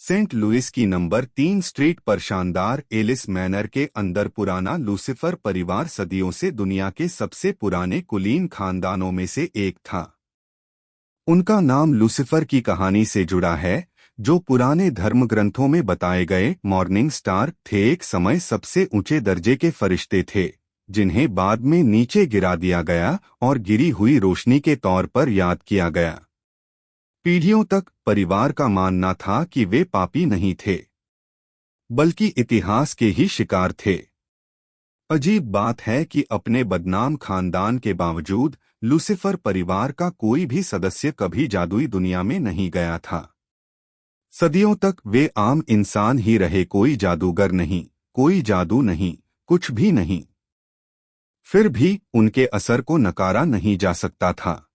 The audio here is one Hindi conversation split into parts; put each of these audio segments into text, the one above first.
सेंट लुइस की नंबर 3 स्ट्रीट पर शानदार एलिस मैनर के अंदर पुराना लूसिफर परिवार सदियों से दुनिया के सबसे पुराने कुलीन खानदानों में से एक था। उनका नाम लूसिफर की कहानी से जुड़ा है, जो पुराने धर्म ग्रंथों में बताए गए मॉर्निंग स्टार थे। एक समय सबसे ऊंचे दर्जे के फरिश्ते थे, जिन्हें बाद में नीचे गिरा दिया गया और गिरी हुई रोशनी के तौर पर याद किया गया। पीढ़ियों तक परिवार का मानना था कि वे पापी नहीं थे, बल्कि इतिहास के ही शिकार थे। अजीब बात है कि अपने बदनाम खानदान के बावजूद लूसिफर परिवार का कोई भी सदस्य कभी जादुई दुनिया में नहीं गया था। सदियों तक वे आम इंसान ही रहे, कोई जादूगर नहीं, कोई जादू नहीं, कुछ भी नहीं। फिर भी उनके असर को नकारा नहीं जा सकता था।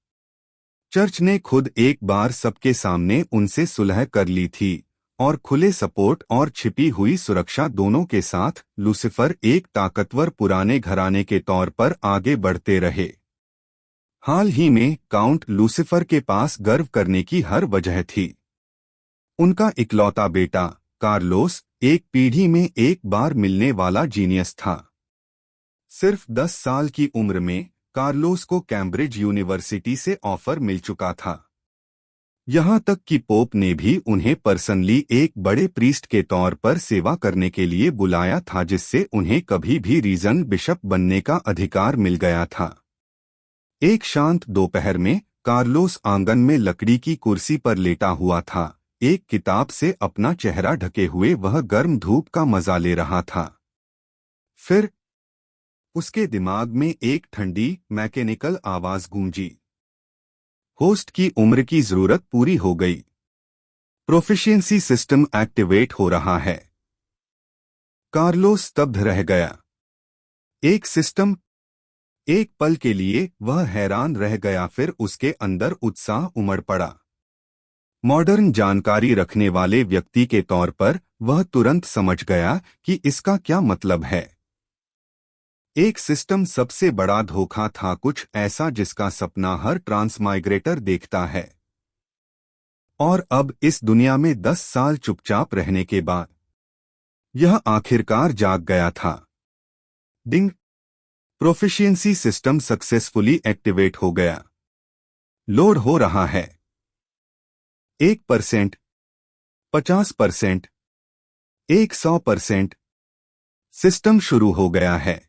चर्च ने खुद एक बार सबके सामने उनसे सुलह कर ली थी और खुले सपोर्ट और छिपी हुई सुरक्षा दोनों के साथ लूसिफर एक ताकतवर पुराने घराने के तौर पर आगे बढ़ते रहे। हाल ही में काउंट लूसिफर के पास गर्व करने की हर वजह थी। उनका इकलौता बेटा कार्लोस एक पीढ़ी में एक बार मिलने वाला जीनियस था। सिर्फ 10 साल की उम्र में कार्लोस को कैम्ब्रिज यूनिवर्सिटी से ऑफर मिल चुका था। यहाँ तक कि पोप ने भी उन्हें पर्सनली एक बड़े प्रीस्ट के तौर पर सेवा करने के लिए बुलाया था, जिससे उन्हें कभी भी रीजन बिशप बनने का अधिकार मिल गया था। एक शांत दोपहर में कार्लोस आंगन में लकड़ी की कुर्सी पर लेटा हुआ था, एक किताब से अपना चेहरा ढके हुए वह गर्म धूप का मजा ले रहा था। फिर उसके दिमाग में एक ठंडी मैकेनिकल आवाज गूंजी। होस्ट की उम्र की जरूरत पूरी हो गई। प्रोफिशिएंसी सिस्टम एक्टिवेट हो रहा है। कार्लोस स्तब्ध रह गया। एक सिस्टम। एक पल के लिए वह हैरान रह गया, फिर उसके अंदर उत्साह उमड़ पड़ा। मॉडर्न जानकारी रखने वाले व्यक्ति के तौर पर वह तुरंत समझ गया कि इसका क्या मतलब है। एक सिस्टम सबसे बड़ा धोखा था, कुछ ऐसा जिसका सपना हर ट्रांसमाइग्रेटर देखता है। और अब इस दुनिया में 10 साल चुपचाप रहने के बाद यह आखिरकार जाग गया था। डिंग! प्रोफिशिएंसी सिस्टम सक्सेसफुली एक्टिवेट हो गया। लोड हो रहा है। 1%, 50%, 100%। सिस्टम शुरू हो गया है।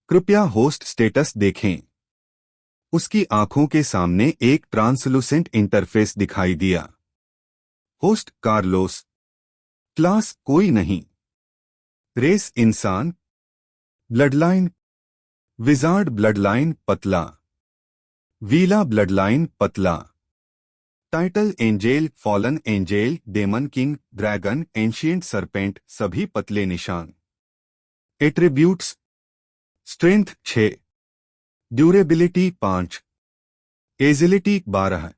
कृपया होस्ट स्टेटस देखें। उसकी आंखों के सामने एक ट्रांसलूसेंट इंटरफेस दिखाई दिया। Host Carlos. क्लास कोई नहीं। रेस इंसान। ब्लडलाइन विजार्ड, ब्लडलाइन पतला। वीला ब्लडलाइन पतला। Title angel, fallen angel, daemon king, dragon, ancient serpent, सभी पतले निशान। Attributes strength 6, durability 5, agility 12,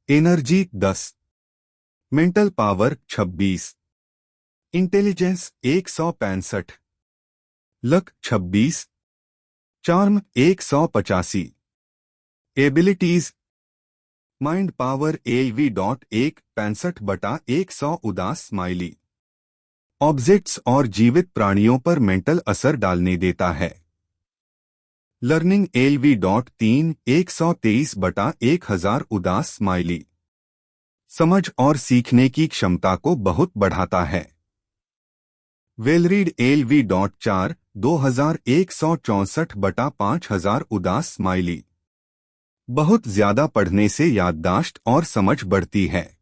energy 10, mental power 26, intelligence 165, luck 26, charm 185, abilities mind power AV.1 65/100, उदास स्माइली। ऑब्जेक्ट्स और जीवित प्राणियों पर मेंटल असर डालने देता है। लर्निंग LV.3 123/1000, उदास स्माइली। समझ और सीखने की क्षमता को बहुत बढ़ाता है। वेलरीड LV.4 2164/5000, उदास स्माइली। बहुत ज्यादा पढ़ने से याददाश्त और समझ बढ़ती है।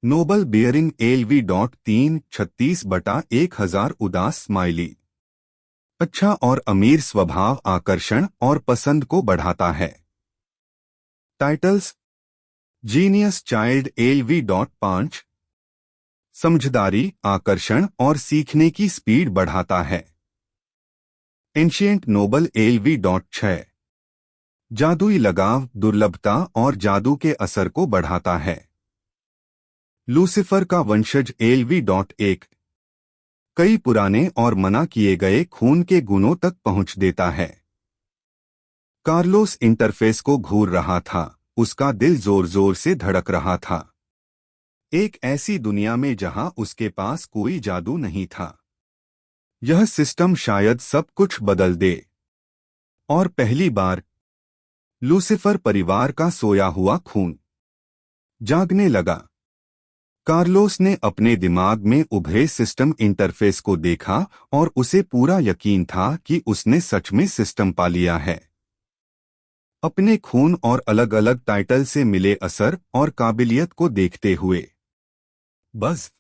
नोबल बियरिंग LV.3 36/1000, उदास स्माइली। अच्छा और अमीर स्वभाव आकर्षण और पसंद को बढ़ाता है। टाइटल्स जीनियस चाइल्ड LV.5 समझदारी, आकर्षण और सीखने की स्पीड बढ़ाता है। एंशिएंट नोबल LV.6 जादुई लगाव, दुर्लभता और जादू के असर को बढ़ाता है। लूसिफर का वंशज LV.1 कई पुराने और मना किए गए खून के गुणों तक पहुंच देता है। कार्लोस इंटरफेस को घूर रहा था, उसका दिल जोर जोर से धड़क रहा था। एक ऐसी दुनिया में जहां उसके पास कोई जादू नहीं था। यह सिस्टम शायद सब कुछ बदल दे। और पहली बार लूसीफर परिवार का सोया हुआ खून जागने लगा। कार्लोस ने अपने दिमाग में उभरे सिस्टम इंटरफेस को देखा और उसे पूरा यकीन था कि उसने सच में सिस्टम पा लिया है। अपने खून और अलग अलग टाइटल से मिले असर और काबिलियत को देखते हुए बस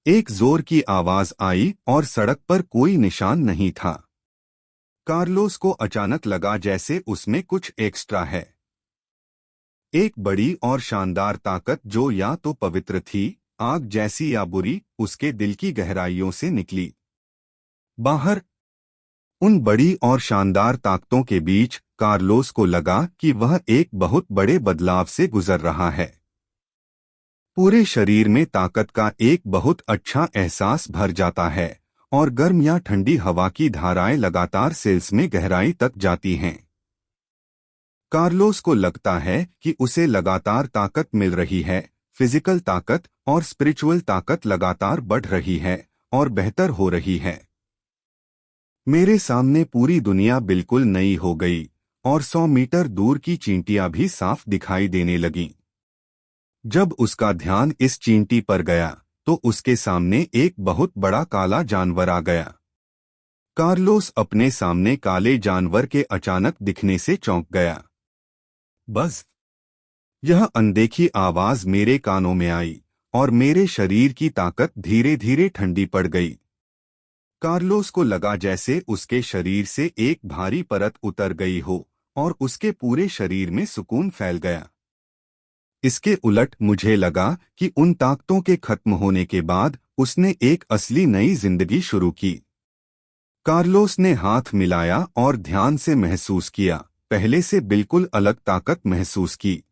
एक जोर की आवाज आई और सड़क पर कोई निशान नहीं था। कार्लोस को अचानक लगा जैसे उसमें कुछ एक्स्ट्रा है। एक बड़ी और शानदार ताकत जो या तो पवित्र थी, आग जैसी या बुरी, उसके दिल की गहराइयों से निकली। बाहर उन बड़ी और शानदार ताकतों के बीच कार्लोस को लगा कि वह एक बहुत बड़े बदलाव से गुजर रहा है। पूरे शरीर में ताकत का एक बहुत अच्छा एहसास भर जाता है और गर्म या ठंडी हवा की धाराएं लगातार सेल्स में गहराई तक जाती हैं। कार्लोस को लगता है कि उसे लगातार ताकत मिल रही है, फिजिकल ताकत और स्पिरिचुअल ताकत लगातार बढ़ रही है और बेहतर हो रही है। मेरे सामने पूरी दुनिया बिल्कुल नई हो गई और 100 मीटर दूर की चींटियां भी साफ दिखाई देने लगीं। जब उसका ध्यान इस चींटी पर गया तो उसके सामने एक बहुत बड़ा काला जानवर आ गया। कार्लोस अपने सामने काले जानवर के अचानक दिखने से चौंक गया। बस यह अनदेखी आवाज मेरे कानों में आई और मेरे शरीर की ताकत धीरे धीरे ठंडी पड़ गई। कार्लोस को लगा जैसे उसके शरीर से एक भारी परत उतर गई हो और उसके पूरे शरीर में सुकून फैल गया। इसके उलट मुझे लगा कि उन ताकतों के खत्म होने के बाद उसने एक असली नई जिंदगी शुरू की। कार्लोस ने हाथ मिलाया और ध्यान से महसूस किया, पहले से बिल्कुल अलग ताकत महसूस की।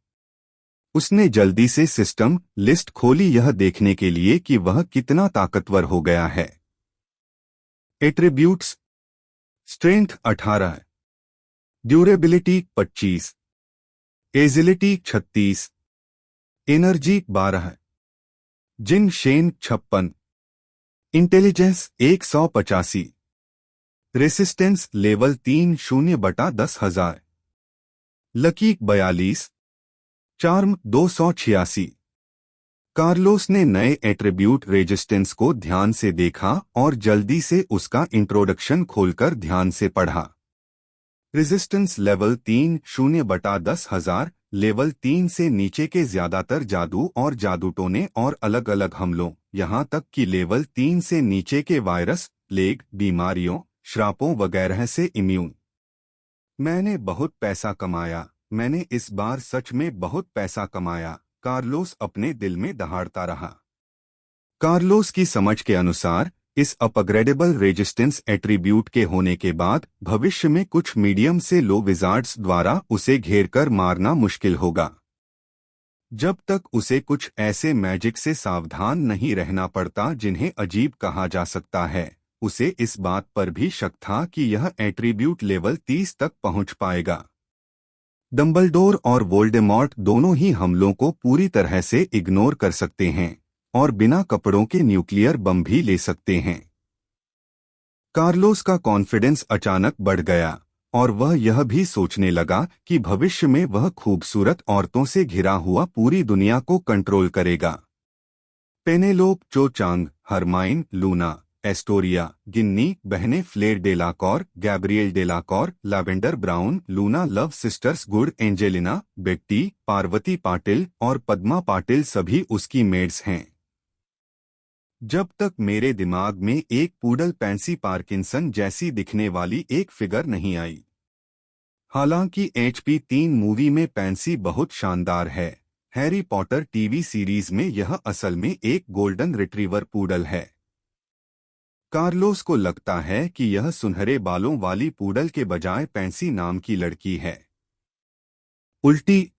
उसने जल्दी से सिस्टम लिस्ट खोली यह देखने के लिए कि वह कितना ताकतवर हो गया है। Attributes: strength 18, durability 25, agility 36, energy 12, जिन शेन 56, intelligence 185, resistance level 3/10,000, lucky 42, charm 286। Carlos ने नए एट्रीब्यूट रेजिस्टेंस को ध्यान से देखा और जल्दी से उसका इंट्रोडक्शन खोलकर ध्यान से पढ़ा। रेजिस्टेंस लेवल 3/10,000, लेवल 3 से नीचे के ज्यादातर जादू और जादूटोने और अलग अलग हमलों, यहां तक कि लेवल 3 से नीचे के वायरस, प्लेग, बीमारियों, श्रापों वगैरह से इम्यून। मैंने बहुत पैसा कमाया, मैंने इस बार सच में बहुत पैसा कमाया, कार्लोस अपने दिल में दहाड़ता रहा। कार्लोस की समझ के अनुसार इस अपग्रेडेबल रेजिस्टेंस एट्रीब्यूट के होने के बाद भविष्य में कुछ मीडियम से लो विजार्ड्स द्वारा उसे घेरकर मारना मुश्किल होगा। जब तक उसे कुछ ऐसे मैजिक से सावधान नहीं रहना पड़ता जिन्हें अजीब कहा जा सकता है, उसे इस बात पर भी शक था कि यह एट्रीब्यूट लेवल 30 तक पहुंच पाएगा। डंबलडोर और वोल्डेमॉर्ट दोनों ही हमलों को पूरी तरह से इग्नोर कर सकते हैं और बिना कपड़ों के न्यूक्लियर बम भी ले सकते हैं। कार्लोस का कॉन्फिडेंस अचानक बढ़ गया और वह यह भी सोचने लगा कि भविष्य में वह खूबसूरत औरतों से घिरा हुआ पूरी दुनिया को कंट्रोल करेगा। Penelope, Cho Chang, Hermione, Luna, Astoria, Ginny बहनें, Fleur Delacour, Gabrielle Delacour, Lavender Brown, Luna love sisters, good Angelina, Betty, Parvati Patil और पद्मा पाटिल सभी उसकी मेड्स हैं। जब तक मेरे दिमाग में एक पूडल पैंसी पार्किंसन जैसी दिखने वाली एक फिगर नहीं आई। हालांकि HP3 मूवी में पैंसी बहुत शानदार है, हैरी पॉटर टीवी सीरीज में यह असल में एक गोल्डन रिट्रीवर पूडल है। कार्लोस को लगता है कि यह सुनहरे बालों वाली पूडल के बजाय पैंसी नाम की लड़की है। उल्टी।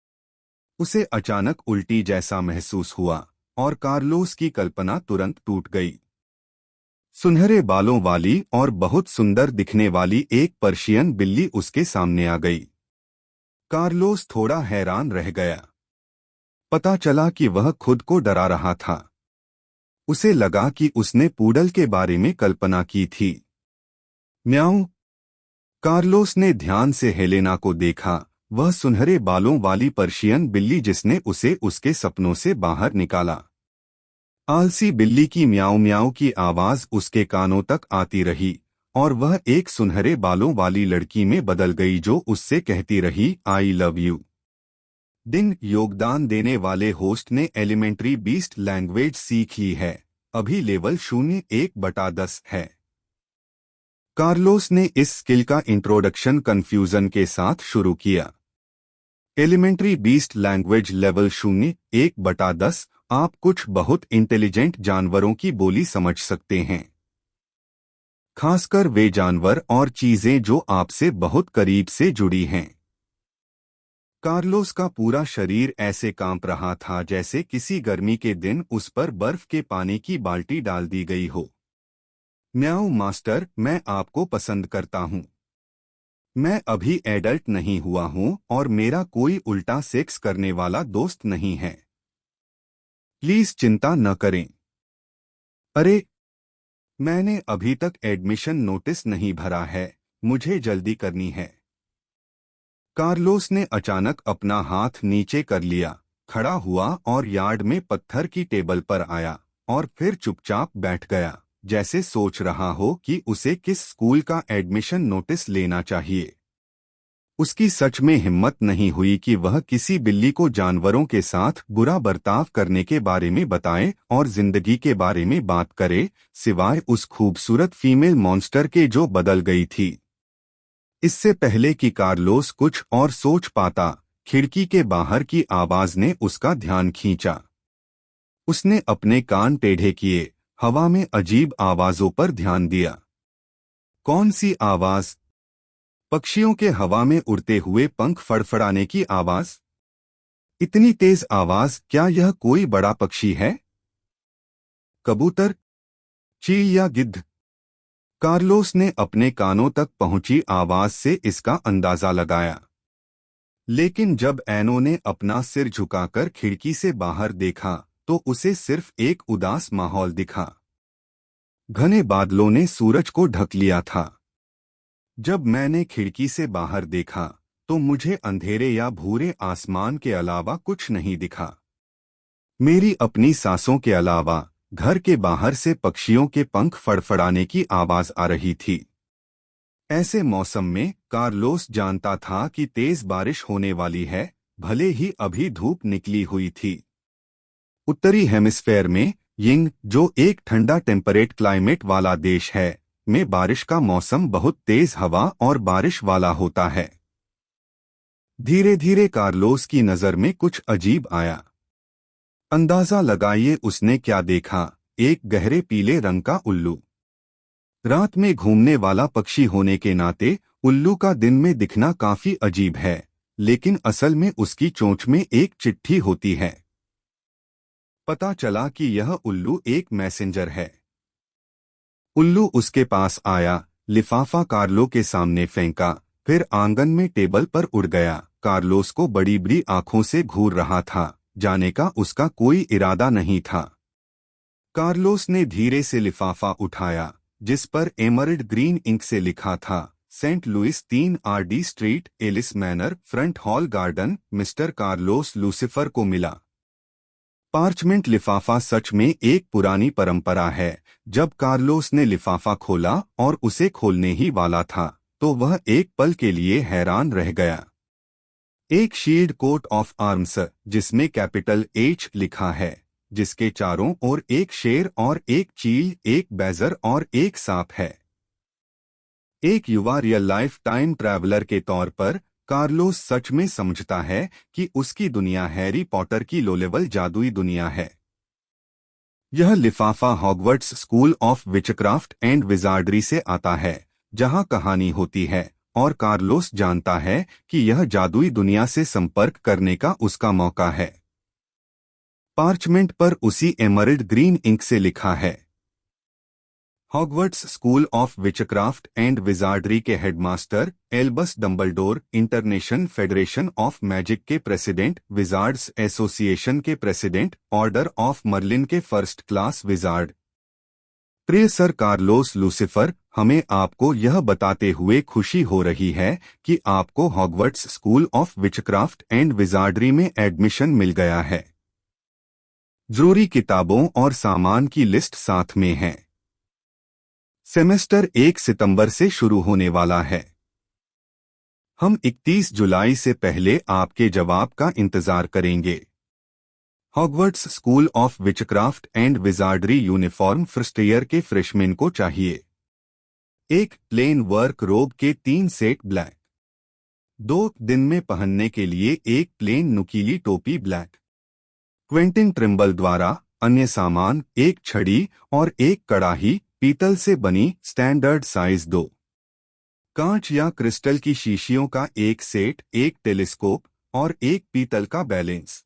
उसे अचानक उल्टी जैसा महसूस हुआ और कार्लोस की कल्पना तुरंत टूट गई। सुनहरे बालों वाली और बहुत सुंदर दिखने वाली एक पर्शियन बिल्ली उसके सामने आ गई। कार्लोस थोड़ा हैरान रह गया। पता चला कि वह खुद को डरा रहा था। उसे लगा कि उसने पूडल के बारे में कल्पना की थी। म्याऊं। कार्लोस ने ध्यान से हेलेना को देखा, वह सुनहरे बालों वाली पर्शियन बिल्ली जिसने उसे उसके सपनों से बाहर निकाला। आलसी बिल्ली की म्याऊं म्याऊं की आवाज उसके कानों तक आती रही और वह एक सुनहरे बालों वाली लड़की में बदल गई जो उससे कहती रही, आई लव यू। दिन योगदान देने वाले होस्ट ने एलिमेंट्री बीस्ट लैंग्वेज सीख ली है। अभी लेवल 0.1/10 है। कार्लोस ने इस स्किल का इंट्रोडक्शन कन्फ्यूजन के साथ शुरू किया। Elementary beast language level 0.1/10। आप कुछ बहुत इंटेलिजेंट जानवरों की बोली समझ सकते हैं, खासकर वे जानवर और चीजें जो आपसे बहुत करीब से जुड़ी हैं। कार्लोस का पूरा शरीर ऐसे कांप रहा था जैसे किसी गर्मी के दिन उस पर बर्फ के पानी की बाल्टी डाल दी गई हो। म्याऊ मास्टर, मैं आपको पसंद करता हूँ। मैं अभी एडल्ट नहीं हुआ हूँ और मेरा कोई उल्टा सेक्स करने वाला दोस्त नहीं है। प्लीज चिंता न करें। अरे, मैंने अभी तक एडमिशन नोटिस नहीं भरा है, मुझे जल्दी करनी है। कार्लोस ने अचानक अपना हाथ नीचे कर लिया, खड़ा हुआ और यार्ड में पत्थर की टेबल पर आया और फिर चुपचाप बैठ गया, जैसे सोच रहा हो कि उसे किस स्कूल का एडमिशन नोटिस लेना चाहिए। उसकी सच में हिम्मत नहीं हुई कि वह किसी बिल्ली को जानवरों के साथ बुरा बर्ताव करने के बारे में बताए और जिंदगी के बारे में बात करे, सिवाय उस खूबसूरत फीमेल मॉन्स्टर के जो बदल गई थी। इससे पहले कि कार्लोस कुछ और सोच पाता, खिड़की के बाहर की आवाज ने उसका ध्यान खींचा। उसने अपने कान टेढ़े किए, हवा में अजीब आवाजों पर ध्यान दिया। कौन सी आवाज? पक्षियों के हवा में उड़ते हुए पंख फड़फड़ाने की आवाज। इतनी तेज आवाज, क्या यह कोई बड़ा पक्षी है? कबूतर, चील या गिद्ध? कार्लोस ने अपने कानों तक पहुंची आवाज से इसका अंदाजा लगाया। लेकिन जब एनो ने अपना सिर झुकाकर खिड़की से बाहर देखा तो उसे सिर्फ एक उदास माहौल दिखा। घने बादलों ने सूरज को ढक लिया था। जब मैंने खिड़की से बाहर देखा तो मुझे अंधेरे या भूरे आसमान के अलावा कुछ नहीं दिखा। मेरी अपनी सांसों के अलावा घर के बाहर से पक्षियों के पंख फड़फड़ाने की आवाज आ रही थी। ऐसे मौसम में कार्लोस जानता था कि तेज बारिश होने वाली है, भले ही अभी धूप निकली हुई थी। उत्तरी हेमिस्फेयर में यिंग, जो एक ठंडा टेम्परेट क्लाइमेट वाला देश है, में बारिश का मौसम बहुत तेज हवा और बारिश वाला होता है। धीरे धीरे कार्लोस की नजर में कुछ अजीब आया। अंदाजा लगाइए उसने क्या देखा? एक गहरे पीले रंग का उल्लू। रात में घूमने वाला पक्षी होने के नाते उल्लू का दिन में दिखना काफी अजीब है, लेकिन असल में उसकी चोंच में एक चिट्ठी होती है। पता चला कि यह उल्लू एक मैसेंजर है। उल्लू उसके पास आया, लिफाफा कार्लो के सामने फेंका, फिर आंगन में टेबल पर उड़ गया। कार्लोस को बड़ी बड़ी आंखों से घूर रहा था, जाने का उसका कोई इरादा नहीं था। कार्लोस ने धीरे से लिफाफा उठाया, जिस पर एमरल्ड ग्रीन इंक से लिखा था, saint Louis 3 rd street, Ellis manor, front hall garden, mister Carlos Lucifer को मिला। पार्चमेंट लिफाफा सच में एक पुरानी परंपरा है। जब कार्लोस ने लिफाफा खोला और उसे खोलने ही वाला था तो वह एक पल के लिए हैरान रह गया। एक शील्ड कोट ऑफ आर्म्स जिसमें कैपिटल H लिखा है, जिसके चारों ओर एक शेर और एक चील, एक बैजर और एक सांप है। एक युवा रियल लाइफ टाइम ट्रैवलर के तौर पर कार्लोस सच में समझता है कि उसकी दुनिया हैरी पॉटर की लो लेवल जादुई दुनिया है। यह लिफाफा Hogwarts school of witchcraft and wizardry से आता है, जहां कहानी होती है, और कार्लोस जानता है कि यह जादुई दुनिया से संपर्क करने का उसका मौका है। पार्चमेंट पर उसी एमरल्ड ग्रीन इंक से लिखा है, Hogwarts school of witchcraft and wizardry के headmaster, Albus Dumbledore, international federation of magic के प्रेसिडेंट, विजार्ड्स एसोसिएशन के प्रेसिडेंट, ऑर्डर ऑफ मर्लिन के फर्स्ट क्लास विजार्ड। प्रिय सर कार्लोस लूसिफर, हमें आपको यह बताते हुए खुशी हो रही है कि आपको Hogwarts school of witchcraft and wizardry में एडमिशन मिल गया है। जरूरी किताबों और सामान की लिस्ट साथ में है। सेमेस्टर 1 सितंबर से शुरू होने वाला है। हम 31 जुलाई से पहले आपके जवाब का इंतजार करेंगे। Hogwarts school of witchcraft and wizardry uniform first year के फ्रेशमैन को चाहिए। एक प्लेन वर्क रोब के 3 सेट ब्लैक। 2 दिन में पहनने के लिए एक प्लेन नुकीली टोपी ब्लैक। क्वेंटिन ट्रिम्बल द्वारा अन्य सामान, एक छड़ी और एक कड़ाही, पीतल से बनी, स्टैंडर्ड साइज 2। कांच या क्रिस्टल की शीशियों का एक सेट, एक टेलीस्कोप और एक पीतल का बैलेंस।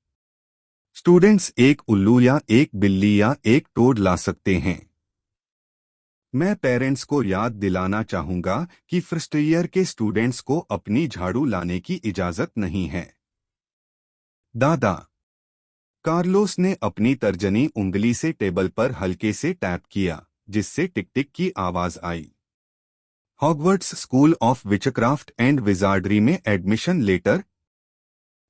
स्टूडेंट्स एक उल्लू या एक बिल्ली या एक टोड ला सकते हैं। मैं पेरेंट्स को याद दिलाना चाहूंगा कि फर्स्ट ईयर के स्टूडेंट्स को अपनी झाड़ू लाने की इजाजत नहीं है। दादा। कार्लोस ने अपनी तर्जनी उंगली से टेबल पर हल्के से टैप किया, जिससे टिक टिक की आवाज आई। Hogwarts school of witchcraft and wizardry में एडमिशन लेटर।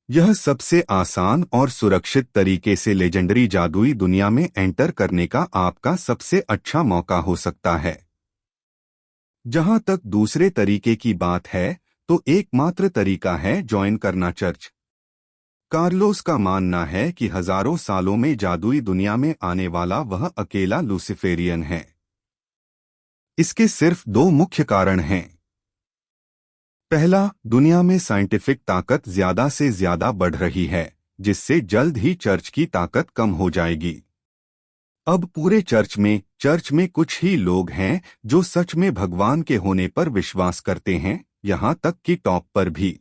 यह सबसे आसान और सुरक्षित तरीके से लेजेंडरी जादुई दुनिया में एंटर करने का आपका सबसे अच्छा मौका हो सकता है। जहां तक दूसरे तरीके की बात है, तो एकमात्र तरीका है ज्वाइन करना चर्च। कार्लोस का मानना है कि हजारों सालों में जादुई दुनिया में आने वाला वह अकेला लूसिफेरियन है। इसके सिर्फ 2 मुख्य कारण हैं। पहला, दुनिया में साइंटिफिक ताकत ज्यादा से ज्यादा बढ़ रही है, जिससे जल्द ही चर्च की ताकत कम हो जाएगी। अब पूरे चर्च में कुछ ही लोग हैं जो सच में भगवान के होने पर विश्वास करते हैं, यहां तक कि टॉप पर भी।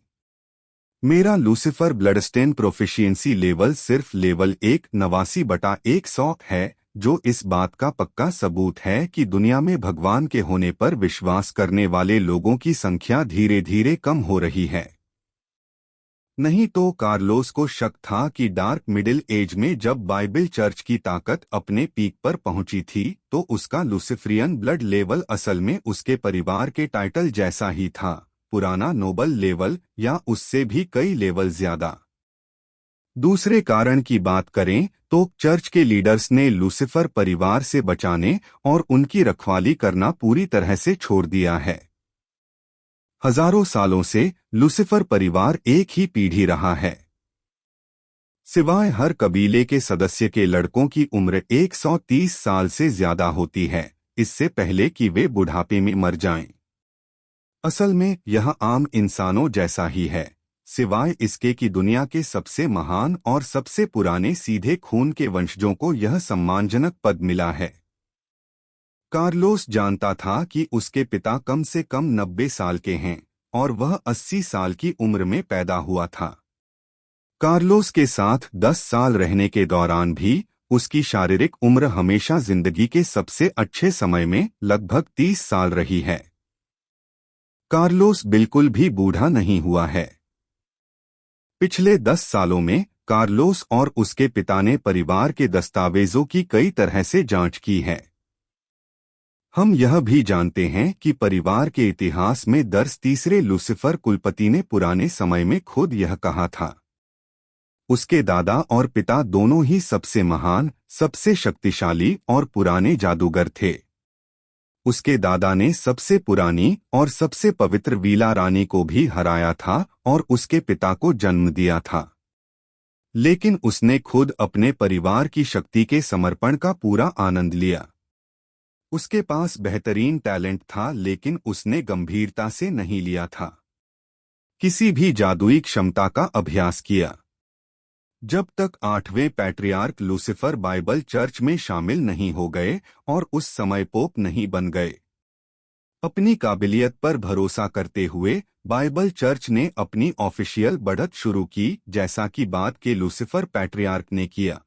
मेरा लूसिफर ब्लडस्टेन प्रोफिशिएंसी लेवल सिर्फ लेवल 1/100 है, जो इस बात का पक्का सबूत है कि दुनिया में भगवान के होने पर विश्वास करने वाले लोगों की संख्या धीरे धीरे कम हो रही है। नहीं तो कार्लोस को शक था कि डार्क मिडिल एज में जब बाइबल चर्च की ताकत अपने पीक पर पहुंची थी, तो उसका लूसिफरियन ब्लड लेवल असल में उसके परिवार के टाइटल जैसा ही था, पुराना नोबल लेवल या उससे भी कई लेवल ज्यादा। दूसरे कारण की बात करें तो चर्च के लीडर्स ने लूसिफर परिवार से बचाने और उनकी रखवाली करना पूरी तरह से छोड़ दिया है। हजारों सालों से लूसिफर परिवार एक ही पीढ़ी रहा है। सिवाय हर कबीले के सदस्य के लड़कों की उम्र 130 साल से ज्यादा होती है, इससे पहले कि वे बुढ़ापे में मर जाएं। असल में यह आम इंसानों जैसा ही है, सिवाय इसके कि दुनिया के सबसे महान और सबसे पुराने सीधे खून के वंशजों को यह सम्मानजनक पद मिला है। कार्लोस जानता था कि उसके पिता कम से कम 90 साल के हैं और वह 80 साल की उम्र में पैदा हुआ था। कार्लोस के साथ 10 साल रहने के दौरान भी उसकी शारीरिक उम्र हमेशा जिंदगी के सबसे अच्छे समय में लगभग 30 साल रही है। कार्लोस बिल्कुल भी बूढ़ा नहीं हुआ है। पिछले 10 सालों में कार्लोस और उसके पिता ने परिवार के दस्तावेजों की कई तरह से जांच की है। हम यह भी जानते हैं कि परिवार के इतिहास में दर्ज तीसरे लूसिफर कुलपति ने पुराने समय में खुद यह कहा था। उसके दादा और पिता दोनों ही सबसे महान, सबसे शक्तिशाली और पुराने जादूगर थे। उसके दादा ने सबसे पुरानी और सबसे पवित्र वीला रानी को भी हराया था और उसके पिता को जन्म दिया था। लेकिन उसने खुद अपने परिवार की शक्ति के समर्पण का पूरा आनंद लिया। उसके पास बेहतरीन टैलेंट था, लेकिन उसने गंभीरता से नहीं लिया था। किसी भी जादुई क्षमता का अभ्यास किया। जब तक 8वें पैट्रियार्क लूसिफर बाइबल चर्च में शामिल नहीं हो गए और उस समय पोप नहीं बन गए। अपनी काबिलियत पर भरोसा करते हुए बाइबल चर्च ने अपनी ऑफिशियल बढ़त शुरू की, जैसा कि बाद के लूसिफर पैट्रियार्क ने किया।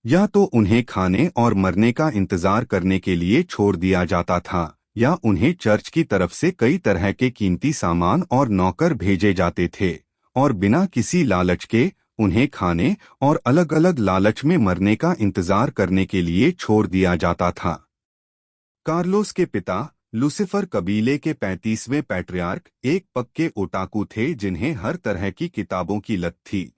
या तो उन्हें खाने और मरने का इंतजार करने के लिए छोड़ दिया जाता था, या उन्हें चर्च की तरफ से कई तरह के कीमती सामान और नौकर भेजे जाते थे, और बिना किसी लालच के उन्हें खाने और अलग अलग लालच में मरने का इंतजार करने के लिए छोड़ दिया जाता था। कार्लोस के पिता लूसिफर कबीले के 35वें पैट्रियार्क एक पक्के ओटाकू थे जिन्हें हर तरह की किताबों की लत थी।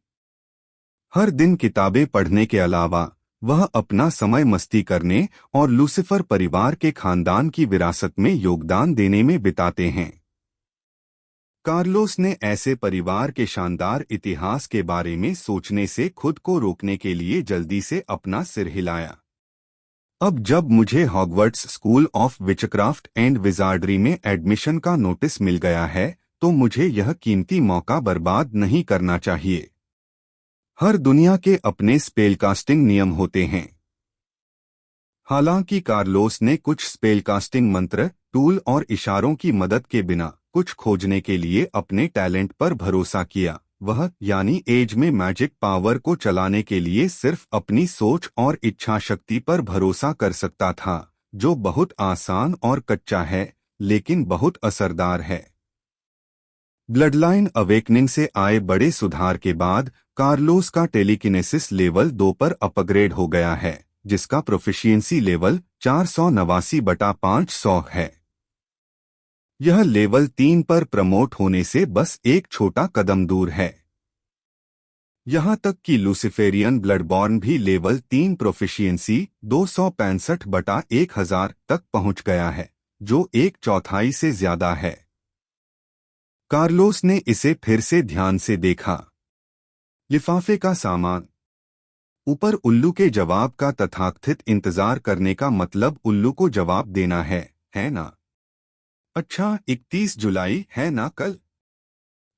हर दिन किताबें पढ़ने के अलावा वह अपना समय मस्ती करने और लूसिफर परिवार के खानदान की विरासत में योगदान देने में बिताते हैं। कार्लोस ने ऐसे परिवार के शानदार इतिहास के बारे में सोचने से खुद को रोकने के लिए जल्दी से अपना सिर हिलाया। अब जब मुझे Hogwarts school of witchcraft and wizardry में एडमिशन का नोटिस मिल गया है, तो मुझे यह कीमती मौका बर्बाद नहीं करना चाहिए। हर दुनिया के अपने स्पेलकास्टिंग नियम होते हैं। हालांकि कार्लोस ने कुछ स्पेलकास्टिंग मंत्र, टूल और इशारों की मदद के बिना कुछ खोजने के लिए अपने टैलेंट पर भरोसा किया। वह यानी एज में मैजिक पावर को चलाने के लिए सिर्फ अपनी सोच और इच्छा शक्ति पर भरोसा कर सकता था, जो बहुत आसान और कच्चा है, लेकिन बहुत असरदार है। ब्लडलाइन अवेकनिंग से आए बड़े सुधार के बाद कार्लोस का टेलीकिनेसिस लेवल 2 पर अपग्रेड हो गया है, जिसका प्रोफिशिएंसी लेवल 489/500 है। यह लेवल 3 पर प्रमोट होने से बस एक छोटा कदम दूर है। यहां तक कि लूसिफेरियन ब्लडबॉर्न भी लेवल 3 प्रोफिशिएंसी 265/1000 तक पहुंच गया है, जो 1/4 से ज्यादा है। कार्लोस ने इसे फिर से ध्यान से देखा। लिफाफे का सामान। ऊपर उल्लू के जवाब का तथाकथित इंतजार करने का मतलब उल्लू को जवाब देना है ना? अच्छा, 31 जुलाई है ना कल?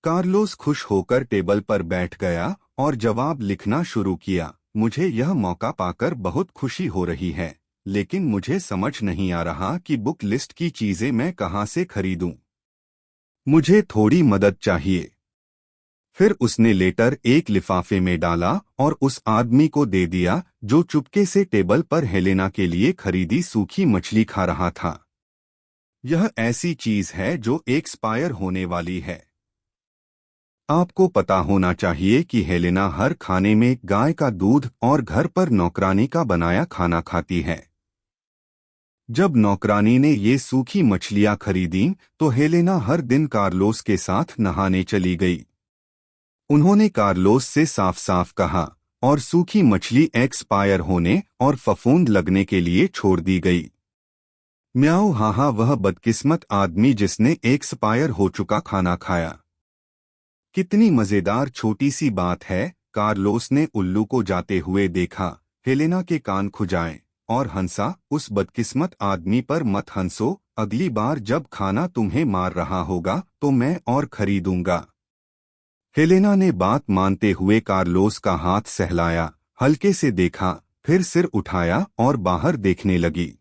कार्लोस खुश होकर टेबल पर बैठ गया और जवाब लिखना शुरू किया। मुझे यह मौका पाकर बहुत खुशी हो रही है, लेकिन मुझे समझ नहीं आ रहा कि बुक लिस्ट की चीजें मैं कहां से खरीदूं। मुझे थोड़ी मदद चाहिए। फिर उसने लेटर एक लिफाफे में डाला और उस आदमी को दे दिया जो चुपके से टेबल पर हेलेना के लिए खरीदी सूखी मछली खा रहा था। यह ऐसी चीज है जो एक्सपायर होने वाली है। आपको पता होना चाहिए कि हेलेना हर खाने में गाय का दूध और घर पर नौकरानी का बनाया खाना खाती है। जब नौकरानी ने ये सूखी मछलियां खरीदीं, तो हेलेना हर दिन कार्लोस के साथ नहाने चली गई। उन्होंने कार्लोस से साफ साफ कहा, और सूखी मछली एक्सपायर होने और फफूंद लगने के लिए छोड़ दी गई। म्याऊ हाहा, वह बदकिस्मत आदमी जिसने एक्सपायर हो चुका खाना खाया। कितनी मजेदार छोटी सी बात है। कार्लोस ने उल्लू को जाते हुए देखा। हेलेना के कान खुजाए और हंसा। उस बदकिस्मत आदमी पर मत हंसो, अगली बार जब खाना तुम्हें मार रहा होगा तो मैं और खरीदूंगा। हेलेना ने बात मानते हुए कार्लोस का हाथ सहलाया, हल्के से देखा, फिर सिर उठाया और बाहर देखने लगी।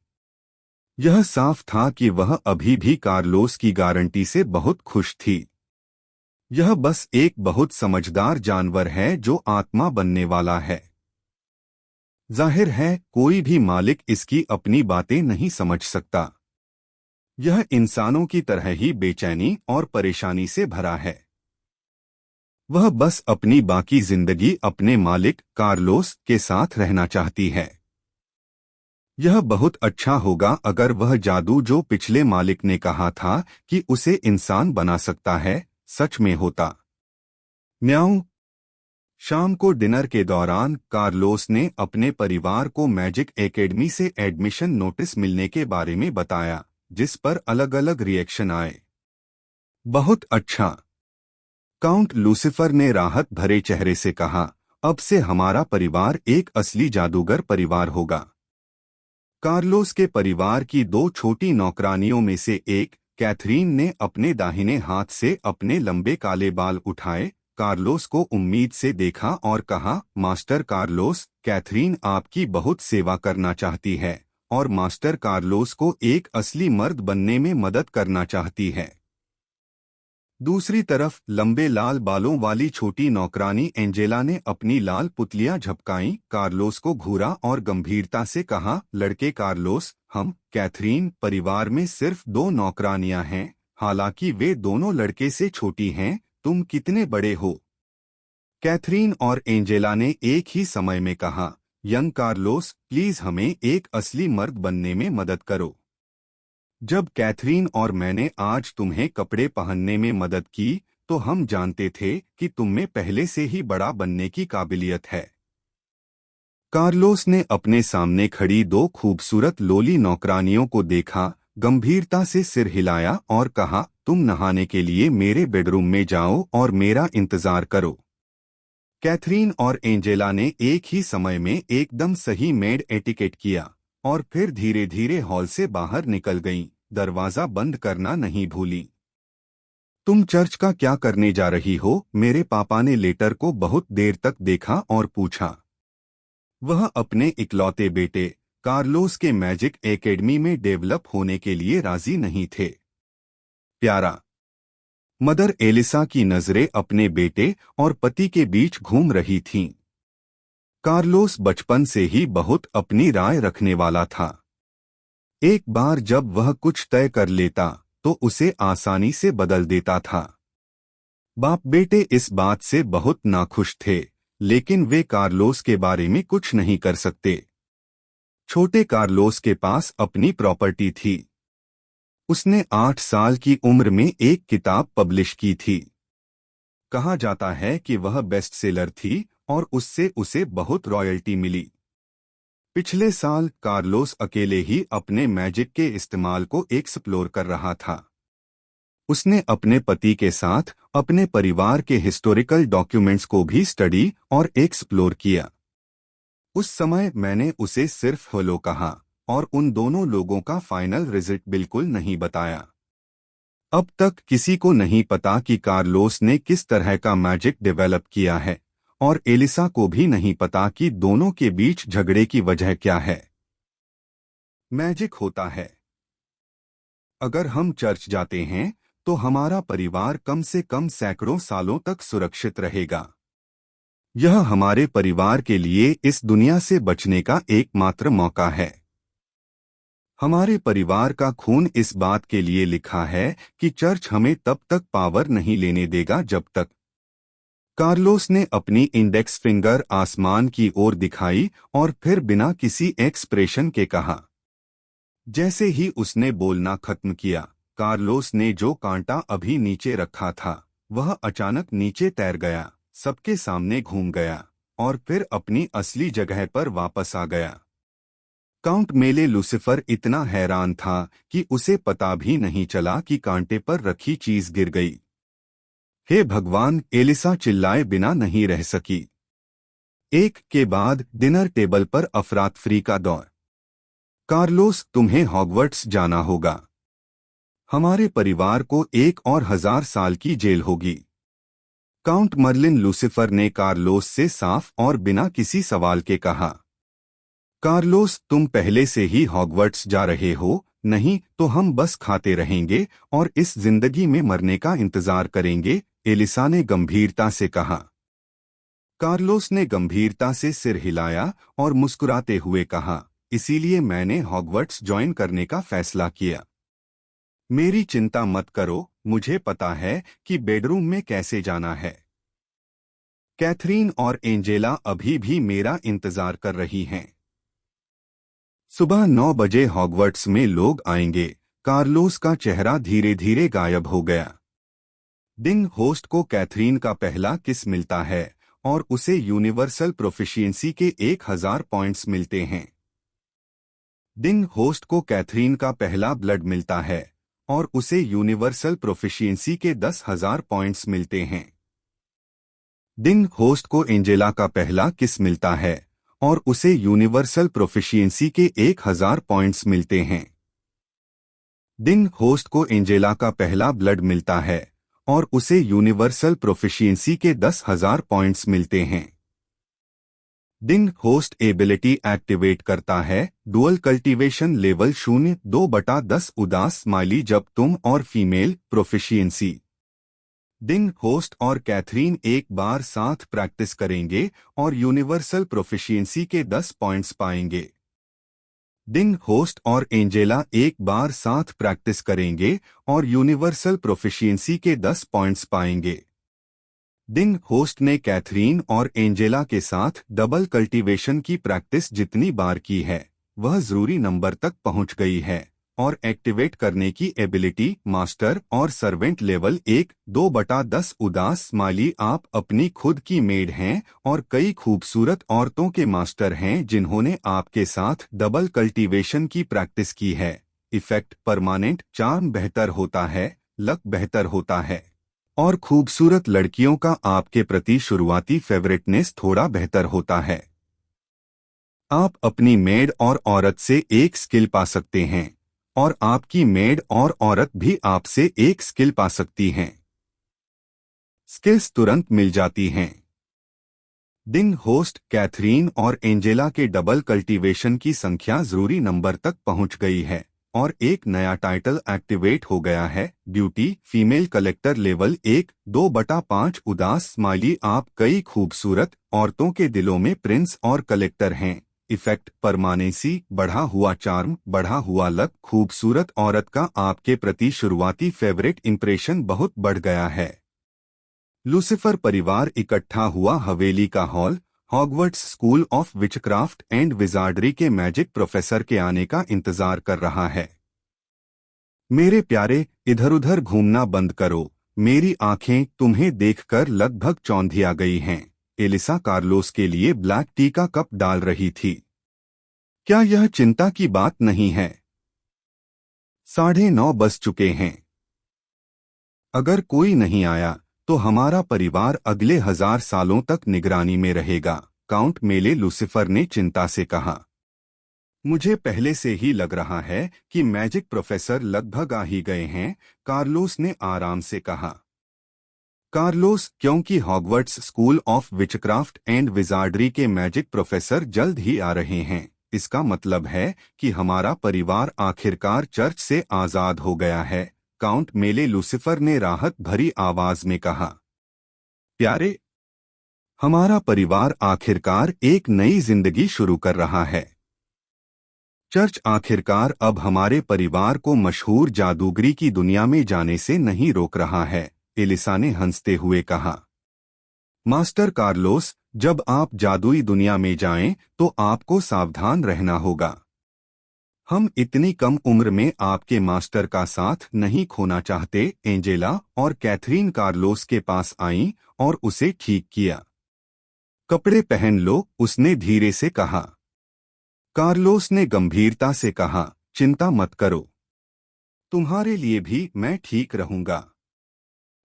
यह साफ था कि वह अभी भी कार्लोस की गारंटी से बहुत खुश थी। यह बस एक बहुत समझदार जानवर है जो आत्मा बनने वाला है। जाहिर है कोई भी मालिक इसकी अपनी बातें नहीं समझ सकता। यह इंसानों की तरह ही बेचैनी और परेशानी से भरा है। वह बस अपनी बाकी जिंदगी अपने मालिक कार्लोस के साथ रहना चाहती है। यह बहुत अच्छा होगा अगर वह जादू जो पिछले मालिक ने कहा था कि उसे इंसान बना सकता है, सच में होता। म्याऊं। शाम को डिनर के दौरान कार्लोस ने अपने परिवार को मैजिक एकेडमी से एडमिशन नोटिस मिलने के बारे में बताया, जिस पर अलग अलग रिएक्शन आए। बहुत अच्छा, काउंट लूसिफर ने राहत भरे चेहरे से कहा, अब से हमारा परिवार एक असली जादूगर परिवार होगा। कार्लोस के परिवार की 2 छोटी नौकरानियों में से एक, कैथरीन ने अपने दाहिने हाथ से अपने लंबे काले बाल उठाए, कार्लोस को उम्मीद से देखा और कहा, मास्टर कार्लोस, कैथरीन आपकी बहुत सेवा करना चाहती है और मास्टर कार्लोस को एक असली मर्द बनने में मदद करना चाहती है। दूसरी तरफ लंबे लाल बालों वाली छोटी नौकरानी एंजेला ने अपनी लाल पुतलियां झपकाईं, कार्लोस को घूरा और गंभीरता से कहा, लड़के कार्लोस, हम कैथरीन परिवार में सिर्फ दो नौकरानियां हैं, हालांकि वे दोनों लड़के से छोटी हैं। तुम कितने बड़े हो? कैथरीन और एंजेला ने एक ही समय में कहा, यंग कार्लोस, प्लीज हमें एक असली मर्द बनने में मदद करो। जब कैथरीन और मैंने आज तुम्हें कपड़े पहनने में मदद की, तो हम जानते थे कि तुम में पहले से ही बड़ा बनने की काबिलियत है। कार्लोस ने अपने सामने खड़ी दो खूबसूरत लोली नौकरानियों को देखा, गंभीरता से सिर हिलाया और कहा, तुम नहाने के लिए मेरे बेडरूम में जाओ और मेरा इंतजार करो। कैथरीन और एंजेला ने एक ही समय में एकदम सही मेड एटिकेट किया और फिर धीरे धीरे हॉल से बाहर निकल गईं, दरवाजा बंद करना नहीं भूली। तुम चर्च का क्या करने जा रही हो? मेरे पापा ने लेटर को बहुत देर तक देखा और पूछा। वह अपने इकलौते बेटे कार्लोस के मैजिक एकेडमी में डेवलप होने के लिए राजी नहीं थे। प्यारा। मदर एलिसा की नजरें अपने बेटे और पति के बीच घूम रही थीं। कार्लोस बचपन से ही बहुत अपनी राय रखने वाला था। एक बार जब वह कुछ तय कर लेता तो उसे आसानी से बदल देता था। बाप बेटे इस बात से बहुत नाखुश थे, लेकिन वे कार्लोस के बारे में कुछ नहीं कर सकते। छोटे कार्लोस के पास अपनी प्रॉपर्टी थी। उसने 8 साल की उम्र में एक किताब पब्लिश की थी। कहा जाता है कि वह बेस्ट सेलर थी और उससे उसे बहुत रॉयल्टी मिली। पिछले साल कार्लोस अकेले ही अपने मैजिक के इस्तेमाल को एक्सप्लोर कर रहा था। उसने अपने पति के साथ अपने परिवार के हिस्टोरिकल डॉक्यूमेंट्स को भी स्टडी और एक्सप्लोर किया। उस समय मैंने उसे सिर्फ हेलो कहा और उन दोनों लोगों का फाइनल रिजल्ट बिल्कुल नहीं बताया। अब तक किसी को नहीं पता कि कार्लोस ने किस तरह का मैजिक डेवलप किया है, और एलिसा को भी नहीं पता कि दोनों के बीच झगड़े की वजह क्या है। मैजिक होता है। अगर हम चर्च जाते हैं तो हमारा परिवार कम से कम सैकड़ों सालों तक सुरक्षित रहेगा। यह हमारे परिवार के लिए इस दुनिया से बचने का एकमात्र मौका है। हमारे परिवार का खून इस बात के लिए लिखा है कि चर्च हमें तब तक पावर नहीं लेने देगा जब तक। कार्लोस ने अपनी इंडेक्स फिंगर आसमान की ओर दिखाई और फिर बिना किसी एक्सप्रेशन के कहा। जैसे ही उसने बोलना खत्म किया, कार्लोस ने जो कांटा अभी नीचे रखा था वह अचानक नीचे तैर गया, सबके सामने घूम गया और फिर अपनी असली जगह पर वापस आ गया। काउंट मेले लूसिफर इतना हैरान था कि उसे पता भी नहीं चला कि कांटे पर रखी चीज गिर गई। हे भगवान, एलिसा चिल्लाए बिना नहीं रह सकी। एक के बाद डिनर टेबल पर अफरातफरी का दौर। कार्लोस, तुम्हें हॉगवर्ट्स जाना होगा। हमारे परिवार को 1 और 1000 साल की जेल होगी। काउंट मर्लिन लूसिफर ने कार्लोस से साफ और बिना किसी सवाल के कहा। कार्लोस, तुम पहले से ही हॉगवर्ट्स जा रहे हो, नहीं तो हम बस खाते रहेंगे और इस जिंदगी में मरने का इंतजार करेंगे, एलिसा ने गंभीरता से कहा। कार्लोस ने गंभीरता से सिर हिलाया और मुस्कुराते हुए कहा, इसीलिए मैंने हॉगवर्ट्स ज्वाइन करने का फैसला किया। मेरी चिंता मत करो, मुझे पता है कि बेडरूम में कैसे जाना है। कैथरीन और एंजेला अभी भी मेरा इंतजार कर रही हैं। सुबह 9 बजे हॉगवर्ट्स में लोग आएंगे। कार्लोस का चेहरा धीरे धीरे गायब हो गया। दिन होस्ट को कैथरीन का पहला किस मिलता है और उसे यूनिवर्सल प्रोफिशिएंसी के 1000 पॉइंट्स मिलते हैं। दिन होस्ट को कैथरीन का पहला ब्लड मिलता है और उसे यूनिवर्सल प्रोफिशिएंसी के 10,000 पॉइंट्स मिलते हैं। दिन होस्ट को एंजेला का पहला किस मिलता है और उसे यूनिवर्सल प्रोफिशिएंसी के 1000 पॉइंट्स मिलते हैं। दिन होस्ट को एंजेला का पहला ब्लड मिलता है और उसे यूनिवर्सल प्रोफिशिएंसी के 10,000 पॉइंट्स मिलते हैं। दिन होस्ट एबिलिटी एक्टिवेट करता है, डुअल कल्टीवेशन लेवल 0.2/10 उदास स्माइली जब तुम और फीमेल प्रोफिशिएंसी दिन होस्ट और कैथरीन एक बार साथ प्रैक्टिस करेंगे और यूनिवर्सल प्रोफिशिएंसी के 10 पॉइंट्स पाएंगे। दिन होस्ट और एंजेला एक बार साथ प्रैक्टिस करेंगे और यूनिवर्सल प्रोफिशिएंसी के 10 पॉइंट्स पाएंगे। दिन होस्ट ने कैथरीन और एंजेला के साथ डबल कल्टीवेशन की प्रैक्टिस जितनी बार की है वह जरूरी नंबर तक पहुंच गई है और एक्टिवेट करने की एबिलिटी मास्टर और सर्वेंट लेवल 1/2/10 उदास स्माइली। आप अपनी खुद की मेड हैं और कई खूबसूरत औरतों के मास्टर हैं जिन्होंने आपके साथ डबल कल्टीवेशन की प्रैक्टिस की है। इफेक्ट परमानेंट चार्म बेहतर होता है, लक बेहतर होता है और खूबसूरत लड़कियों का आपके प्रति शुरुआती फेवरेटनेस थोड़ा बेहतर होता है। आप अपनी मेड और औरत से एक स्किल पा सकते हैं और आपकी मेड और औरत भी आपसे एक स्किल पा सकती हैं। स्किल्स तुरंत मिल जाती हैं। दिन होस्ट कैथरीन और एंजेला के डबल कल्टीवेशन की संख्या जरूरी नंबर तक पहुंच गई है और एक नया टाइटल एक्टिवेट हो गया है। ड्यूटी फीमेल कलेक्टर लेवल 1/2/5 उदास स्माइली। आप कई खूबसूरत औरतों के दिलों में प्रिंस और कलेक्टर हैं। इफेक्ट परमानेंसी बढ़ा हुआ चार्म, बढ़ा हुआ लक। खूबसूरत औरत का आपके प्रति शुरुआती फेवरेट इंप्रेशन बहुत बढ़ गया है। लूसिफर परिवार इकट्ठा हुआ हवेली का hall. Hogwarts school of witchcraft and wizardry के मैजिक प्रोफेसर के आने का इंतजार कर रहा है। मेरे प्यारे, इधर उधर घूमना बंद करो। मेरी आंखें तुम्हें देखकर लगभग चौंधिया गई हैं। एलिसा कार्लोस के लिए ब्लैक टी का कप डाल रही थी। क्या यह चिंता की बात नहीं है? 9:30 बज चुके हैं। अगर कोई नहीं आया तो हमारा परिवार अगले 1000 सालों तक निगरानी में रहेगा, काउंट मेले लूसिफर ने चिंता से कहा। मुझे पहले से ही लग रहा है कि मैजिक प्रोफेसर लगभग आ ही गए हैं, कार्लोस ने आराम से कहा। कार्लोस, क्योंकि Hogwarts school of witchcraft and wizardry के मैजिक प्रोफेसर जल्द ही आ रहे हैं, इसका मतलब है कि हमारा परिवार आखिरकार चर्च से आजाद हो गया है, काउंट मेले लूसिफर ने राहत भरी आवाज में कहा। प्यारे, हमारा परिवार आखिरकार एक नई जिंदगी शुरू कर रहा है। चर्च आखिरकार अब हमारे परिवार को मशहूर जादूगरी की दुनिया में जाने से नहीं रोक रहा है, एलिसा ने हंसते हुए कहा। मास्टर कार्लोस, जब आप जादुई दुनिया में जाएं तो आपको सावधान रहना होगा। हम इतनी कम उम्र में आपके मास्टर का साथ नहीं खोना चाहते। एंजेला और कैथरीन कार्लोस के पास आईं और उसे ठीक किया। कपड़े पहन लो, उसने धीरे से कहा। कार्लोस ने गंभीरता से कहा, चिंता मत करो, तुम्हारे लिए भी मैं ठीक रहूंगा।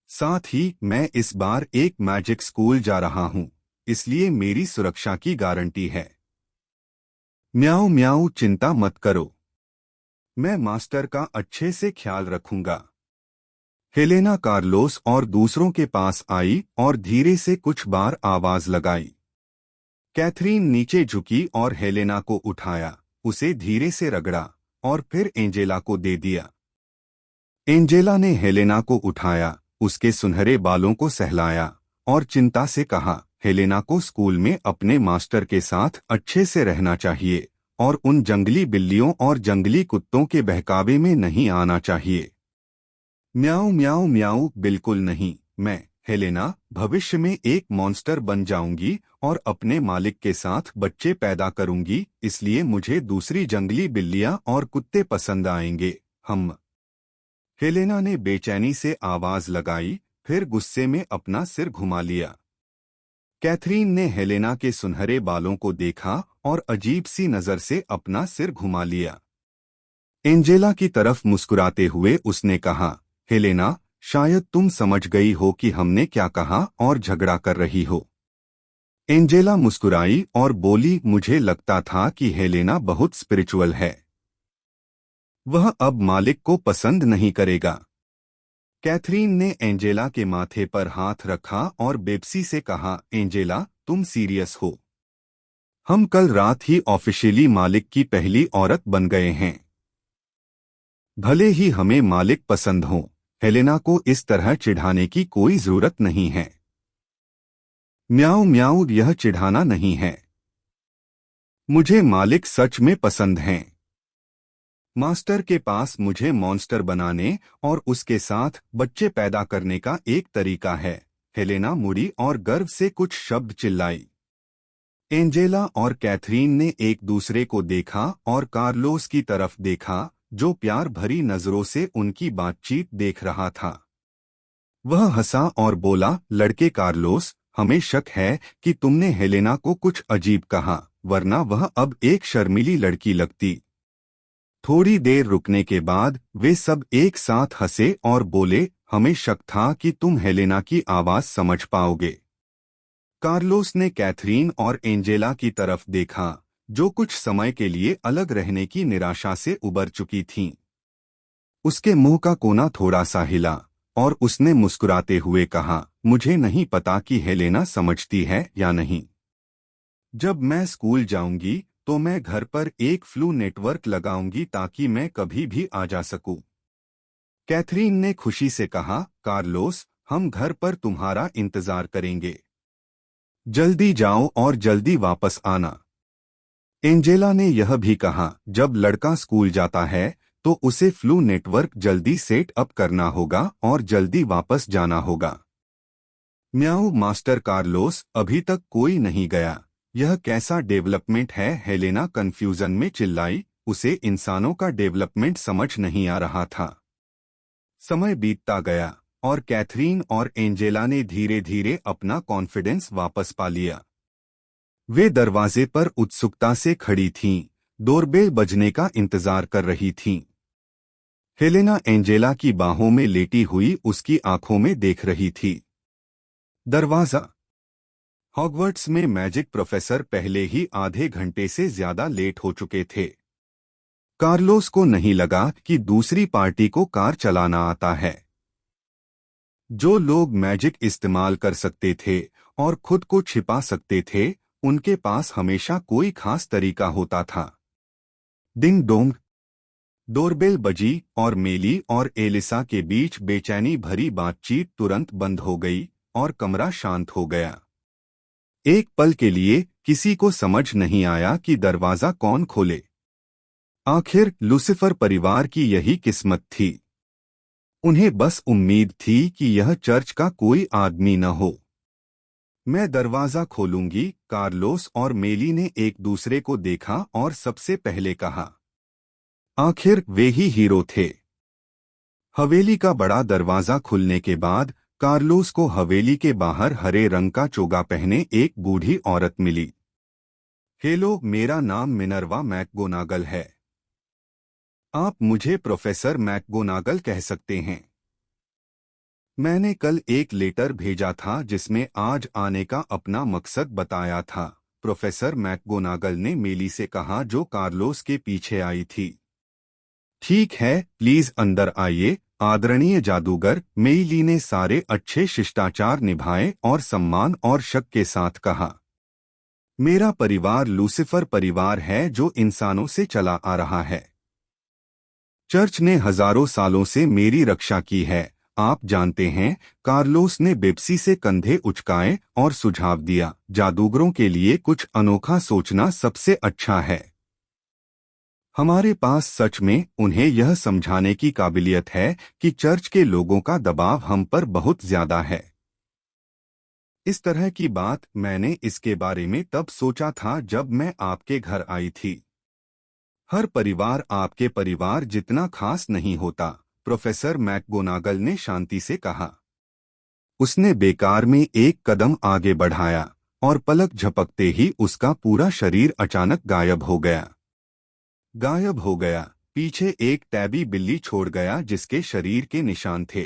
साथ ही मैं इस बार एक मैजिक स्कूल जा रहा हूं, इसलिए मेरी सुरक्षा की गारंटी है। म्याऊ म्याऊ, चिंता मत करो, मैं मास्टर का अच्छे से ख्याल रखूंगा। हेलेना कार्लोस और दूसरों के पास आई और धीरे से कुछ बार आवाज लगाई। कैथरीन नीचे झुकी और हेलेना को उठाया, उसे धीरे से रगड़ा और फिर एंजेला को दे दिया। एंजेला ने हेलेना को उठाया, उसके सुनहरे बालों को सहलाया और चिंता से कहा, हेलेना को स्कूल में अपने मास्टर के साथ अच्छे से रहना चाहिए और उन जंगली बिल्लियों और जंगली कुत्तों के बहकावे में नहीं आना चाहिए। म्याऊ म्याऊ म्याऊ, बिल्कुल नहीं, मैं, हेलेना, भविष्य में एक मॉन्स्टर बन जाऊंगी और अपने मालिक के साथ बच्चे पैदा करूंगी, इसलिए मुझे दूसरी जंगली बिल्लियां और कुत्ते पसंद आएंगे। हम, हेलेना ने बेचैनी से आवाज लगाई, फिर गुस्से में अपना सिर घुमा लिया। कैथरीन ने हेलेना के सुनहरे बालों को देखा और अजीब सी नजर से अपना सिर घुमा लिया। एंजेला की तरफ मुस्कुराते हुए उसने कहा, हेलेना, शायद तुम समझ गई हो कि हमने क्या कहा और झगड़ा कर रही हो। एंजेला मुस्कुराई और बोली, मुझे लगता था कि हेलेना बहुत स्पिरिचुअल है। वह अब मालिक को पसंद नहीं करेगा। कैथरीन ने एंजेला के माथे पर हाथ रखा और बेबसी से कहा, एंजेला, तुम सीरियस हो? हम कल रात ही ऑफिशियली मालिक की पहली औरत बन गए हैं। भले ही हमें मालिक पसंद हो, हेलेना को इस तरह चिढ़ाने की कोई जरूरत नहीं है। म्याऊ म्याऊ, यह चिढ़ाना नहीं है। मुझे मालिक सच में पसंद हैं। मास्टर के पास मुझे मॉन्स्टर बनाने और उसके साथ बच्चे पैदा करने का एक तरीका है। हेलेना मुड़ी और गर्व से कुछ शब्द चिल्लाई। एंजेला और कैथरीन ने एक दूसरे को देखा और कार्लोस की तरफ देखा, जो प्यार भरी नजरों से उनकी बातचीत देख रहा था। वह हंसा और बोला, लड़के कार्लोस, हमें शक है कि तुमने हेलेना को कुछ अजीब कहा, वरना वह अब एक शर्मीली लड़की लगती। थोड़ी देर रुकने के बाद वे सब एक साथ हंसे और बोले, हमें शक था कि तुम हेलेना की आवाज समझ पाओगे। कार्लोस ने कैथरीन और एंजेला की तरफ देखा, जो कुछ समय के लिए अलग रहने की निराशा से उबर चुकी थीं। उसके मुंह का कोना थोड़ा सा हिला और उसने मुस्कुराते हुए कहा, मुझे नहीं पता कि हेलेना समझती है या नहीं। जब मैं स्कूल जाऊंगी तो मैं घर पर एक फ्लू नेटवर्क लगाऊंगी ताकि मैं कभी भी आ जा सकूं। कैथरीन ने खुशी से कहा, कार्लोस, हम घर पर तुम्हारा इंतजार करेंगे। जल्दी जाओ और जल्दी वापस आना। एंजेला ने यह भी कहा, जब लड़का स्कूल जाता है तो उसे फ्लू नेटवर्क जल्दी सेट अप करना होगा और जल्दी वापस जाना होगा। म्याऊ मास्टर कार्लोस, अभी तक कोई नहीं गया। यह कैसा डेवलपमेंट है? हेलेना कंफ्यूजन में चिल्लाई। उसे इंसानों का डेवलपमेंट समझ नहीं आ रहा था। समय बीतता गया और कैथरीन और एंजेला ने धीरे धीरे अपना कॉन्फिडेंस वापस पा लिया। वे दरवाजे पर उत्सुकता से खड़ी थीं, डोरबेल बजने का इंतजार कर रही थीं। हेलेना एंजेला की बाहों में लेटी हुई उसकी आंखों में देख रही थी। दरवाजा। हॉगवर्ट्स में मैजिक प्रोफेसर पहले ही आधे घंटे से ज्यादा लेट हो चुके थे। कार्लोस को नहीं लगा कि दूसरी पार्टी को कार चलाना आता है। जो लोग मैजिक इस्तेमाल कर सकते थे और खुद को छिपा सकते थे, उनके पास हमेशा कोई खास तरीका होता था। Ding dong. डोरबेल बजी और मेली और एलिसा के बीच बेचैनी भरी बातचीत तुरंत बंद हो गई और कमरा शांत हो गया। एक पल के लिए किसी को समझ नहीं आया कि दरवाजा कौन खोले। आखिर लूसिफर परिवार की यही किस्मत थी। उन्हें बस उम्मीद थी कि यह चर्च का कोई आदमी न हो। मैं दरवाजा खोलूंगी, कार्लोस और मेली ने एक दूसरे को देखा और सबसे पहले कहा। आखिर वे ही हीरो थे। हवेली का बड़ा दरवाजा खुलने के बाद कार्लोस को हवेली के बाहर हरे रंग का चोगा पहने एक बूढ़ी औरत मिली। हेलो, मेरा नाम मिनर्वा मैकगोनागल है। आप मुझे प्रोफेसर मैकगोनागल कह सकते हैं। मैंने कल एक लेटर भेजा था जिसमें आज आने का अपना मकसद बताया था, प्रोफेसर मैकगोनागल ने मेली से कहा, जो कार्लोस के पीछे आई थी। ठीक है, प्लीज अंदर आइए, आदरणीय जादूगर, मेली ने सारे अच्छे शिष्टाचार निभाए और सम्मान और शक के साथ कहा। मेरा परिवार लूसिफर परिवार है जो इंसानों से चला आ रहा है। चर्च ने हजारों सालों से मेरी रक्षा की है, आप जानते हैं। कार्लोस ने बेप्सी से कंधे उचकाए और सुझाव दिया, जादूगरों के लिए कुछ अनोखा सोचना सबसे अच्छा है। हमारे पास सच में उन्हें यह समझाने की काबिलियत है कि चर्च के लोगों का दबाव हम पर बहुत ज्यादा है। इस तरह की बात मैंने इसके बारे में तब सोचा था जब मैं आपके घर आई थी। हर परिवार आपके परिवार जितना खास नहीं होता, प्रोफेसर मैकगोनागल ने शांति से कहा। उसने बेकार में एक कदम आगे बढ़ाया और पलक झपकते ही उसका पूरा शरीर अचानक गायब हो गया। पीछे एक टैबी बिल्ली छोड़ गया जिसके शरीर के निशान थे।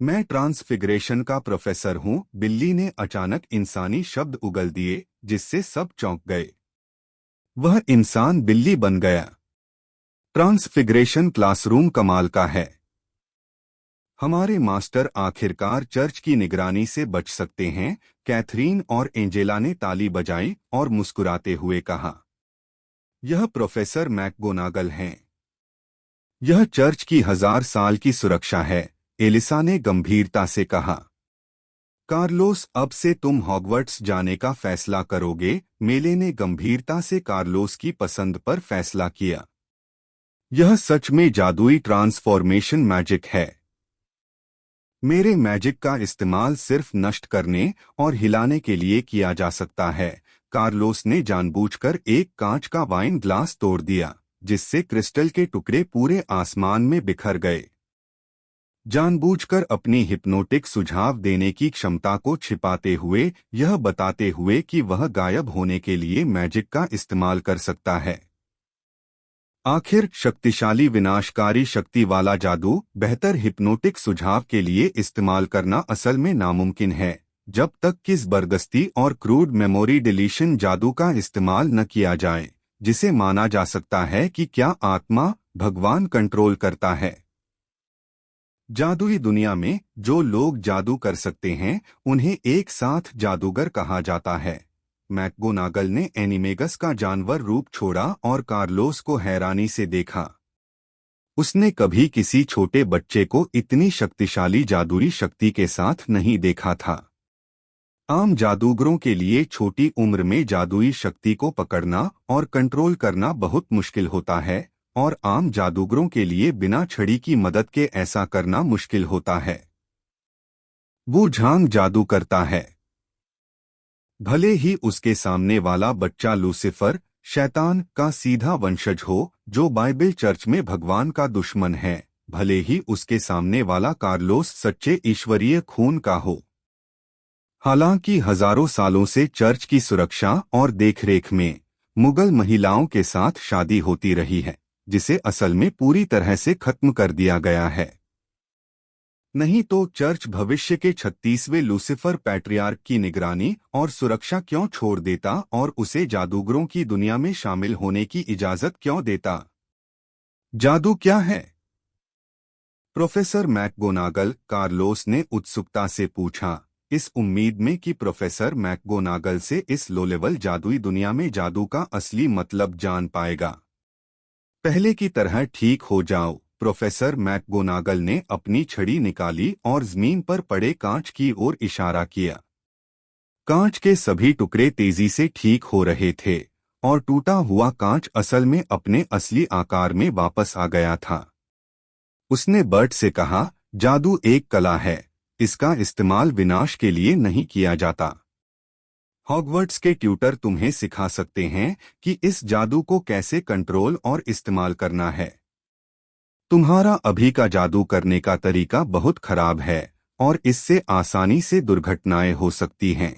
मैं ट्रांसफिगरेशन का प्रोफेसर हूं, बिल्ली ने अचानक इंसानी शब्द उगल दिए जिससे सब चौंक गए। वह इंसान बिल्ली बन गया। ट्रांसफिगरेशन क्लासरूम कमाल का है। हमारे मास्टर आखिरकार चर्च की निगरानी से बच सकते हैं, कैथरीन और एंजेला ने ताली बजाई और मुस्कुराते हुए कहा। यह प्रोफेसर मैकगोनागल हैं। यह चर्च की 1000 साल की सुरक्षा है, एलिसा ने गंभीरता से कहा। कार्लोस, अब से तुम हॉगवर्ट्स जाने का फैसला करोगे। मेले ने गंभीरता से कार्लोस की पसंद पर फैसला किया। यह सच में जादुई ट्रांसफॉर्मेशन मैजिक है। मेरे मैजिक का इस्तेमाल सिर्फ नष्ट करने और हिलाने के लिए किया जा सकता है। कार्लोस ने जानबूझकर एक कांच का वाइन ग्लास तोड़ दिया, जिससे क्रिस्टल के टुकड़े पूरे आसमान में बिखर गए। जानबूझकर अपनी हिप्नोटिक सुझाव देने की क्षमता को छिपाते हुए, यह बताते हुए कि वह गायब होने के लिए मैजिक का इस्तेमाल कर सकता है। आखिर शक्तिशाली विनाशकारी शक्ति वाला जादू बेहतर हिप्नोटिक सुझाव के लिए इस्तेमाल करना असल में नामुमकिन है, जब तक कि जबरदस्ती और क्रूड मेमोरी डिलीशन जादू का इस्तेमाल न किया जाए, जिसे माना जा सकता है कि क्या आत्मा भगवान कंट्रोल करता है। जादुई दुनिया में जो लोग जादू कर सकते हैं, उन्हें एक साथ जादूगर कहा जाता है। मैकगोनागल ने एनिमेगस का जानवर रूप छोड़ा और कार्लोस को हैरानी से देखा। उसने कभी किसी छोटे बच्चे को इतनी शक्तिशाली जादुई शक्ति के साथ नहीं देखा था। आम जादूगरों के लिए छोटी उम्र में जादुई शक्ति को पकड़ना और कंट्रोल करना बहुत मुश्किल होता है, और आम जादूगरों के लिए बिना छड़ी की मदद के ऐसा करना मुश्किल होता है। वो झांग जादू करता है। भले ही उसके सामने वाला बच्चा लूसिफर, शैतान का सीधा वंशज हो, जो बाइबल चर्च में भगवान का दुश्मन है, भले ही उसके सामने वाला कार्लोस सच्चे ईश्वरीय खून का हो। हालांकि हजारों सालों से चर्च की सुरक्षा और देखरेख में मुगल महिलाओं के साथ शादी होती रही है, जिसे असल में पूरी तरह से खत्म कर दिया गया है। नहीं तो चर्च भविष्य के 36वें लूसिफर पैट्रियार्क की निगरानी और सुरक्षा क्यों छोड़ देता और उसे जादूगरों की दुनिया में शामिल होने की इजाजत क्यों देता? जादू क्या है? प्रोफेसर मैकगोनागल, कार्लोस ने उत्सुकता से पूछा, इस उम्मीद में कि प्रोफेसर मैकगोनागल से इस लो लेवल जादुई दुनिया में जादू का असली मतलब जान पाएगा। पहले की तरह ठीक हो जाओ। प्रोफेसर मैकगोनागल ने अपनी छड़ी निकाली और जमीन पर पड़े कांच की ओर इशारा किया। कांच के सभी टुकड़े तेजी से ठीक हो रहे थे और टूटा हुआ कांच असल में अपने असली आकार में वापस आ गया था। उसने बर्ट से कहा, जादू एक कला है, इसका इस्तेमाल विनाश के लिए नहीं किया जाता। हॉगवर्ट्स के ट्यूटर तुम्हें सिखा सकते हैं कि इस जादू को कैसे कंट्रोल और इस्तेमाल करना है। तुम्हारा अभी का जादू करने का तरीका बहुत खराब है और इससे आसानी से दुर्घटनाएं हो सकती हैं।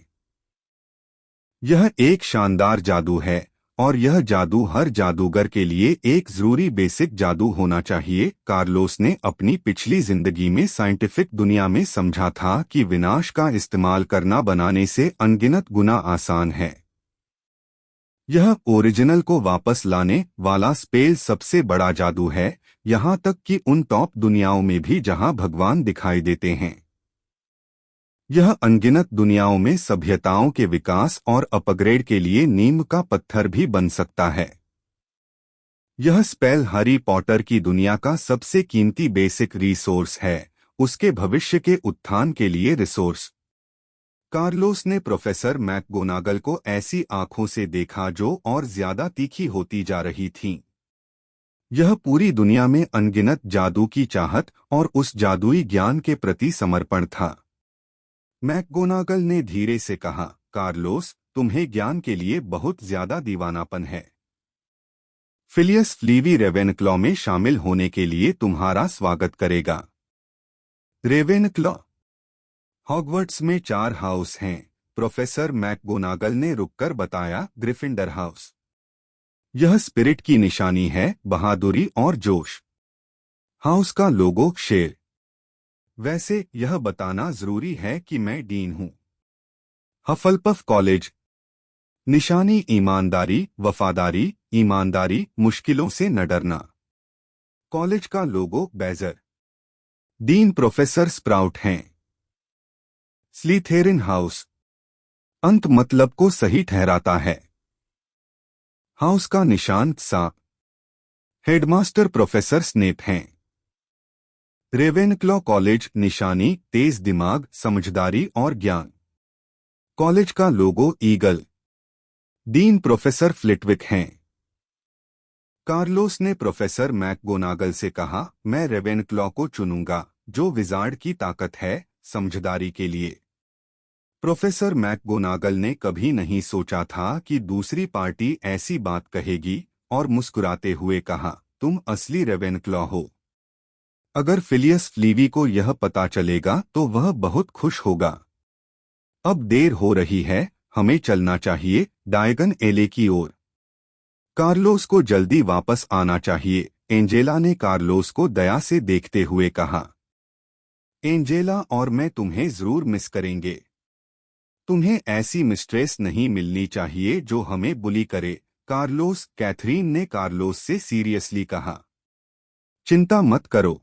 यह एक शानदार जादू है और यह जादू हर जादूगर के लिए एक जरूरी बेसिक जादू होना चाहिए। कार्लोस ने अपनी पिछली जिंदगी में साइंटिफिक दुनिया में समझा था कि विनाश का इस्तेमाल करना बनाने से अनगिनत गुना आसान है। यह ओरिजिनल को वापस लाने वाला स्पेल सबसे बड़ा जादू है, यहाँ तक कि उन टॉप दुनियाओं में भी जहाँ भगवान दिखाई देते हैं। यह अनगिनत दुनियाओं में सभ्यताओं के विकास और अपग्रेड के लिए नींव का पत्थर भी बन सकता है। यह स्पेल हैरी पॉटर की दुनिया का सबसे कीमती बेसिक रिसोर्स है, उसके भविष्य के उत्थान के लिए रिसोर्स। कार्लोस ने प्रोफेसर मैकगोनागल को ऐसी आंखों से देखा जो और ज्यादा तीखी होती जा रही थीं। यह पूरी दुनिया में अनगिनत जादू की चाहत और उस जादुई ज्ञान के प्रति समर्पण था। मैकगोनागल ने धीरे से कहा, कार्लोस, तुम्हें ज्ञान के लिए बहुत ज्यादा दीवानापन है। फिलियस फ्लीवी रेवेनक्लॉ में शामिल होने के लिए तुम्हारा स्वागत करेगा। रेवेनक्लॉ। हॉगवर्ट्स में 4 हाउस हैं, प्रोफेसर मैकगोनागल ने रुककर बताया। ग्रिफिंडर हाउस। यह स्पिरिट की निशानी है, बहादुरी और जोश। हाउस का लोगो शेर। वैसे यह बताना जरूरी है कि मैं डीन हूं। हफलपफ कॉलेज। निशानी ईमानदारी, वफादारी, ईमानदारी, मुश्किलों से न डरना। कॉलेज का लोगो बैजर। डीन प्रोफेसर स्प्राउट हैं। स्लीथेरिन हाउस। अंत मतलब को सही ठहराता है। हाउस का निशान सांप। हेडमास्टर प्रोफेसर स्नेप हैं। रेवेनक्लॉ कॉलेज निशानी तेज दिमाग, समझदारी और ज्ञान। कॉलेज का लोगो ईगल। डीन प्रोफेसर फ्लिटविक हैं। कार्लोस ने प्रोफेसर मैकगोनागल से कहा, मैं रेवेनक्लॉ को चुनूंगा, जो विजार्ड की ताकत है, समझदारी के लिए। प्रोफेसर मैकगोनागल ने कभी नहीं सोचा था कि दूसरी पार्टी ऐसी बात कहेगी और मुस्कुराते हुए कहा, तुम असली रेवेनक्लॉ हो। अगर फिलियस फ्लीवी को यह पता चलेगा तो वह बहुत खुश होगा। अब देर हो रही है, हमें चलना चाहिए, डायगन एले की ओर। कार्लोस को जल्दी वापस आना चाहिए, एंजेला ने कार्लोस को दया से देखते हुए कहा। एंजेला और मैं तुम्हें जरूर मिस करेंगे। तुम्हें ऐसी मिस्ट्रेस नहीं मिलनी चाहिए जो हमें बुली करे, कार्लोस। कैथरीन ने कार्लोस से सीरियसली कहा। चिंता मत करो,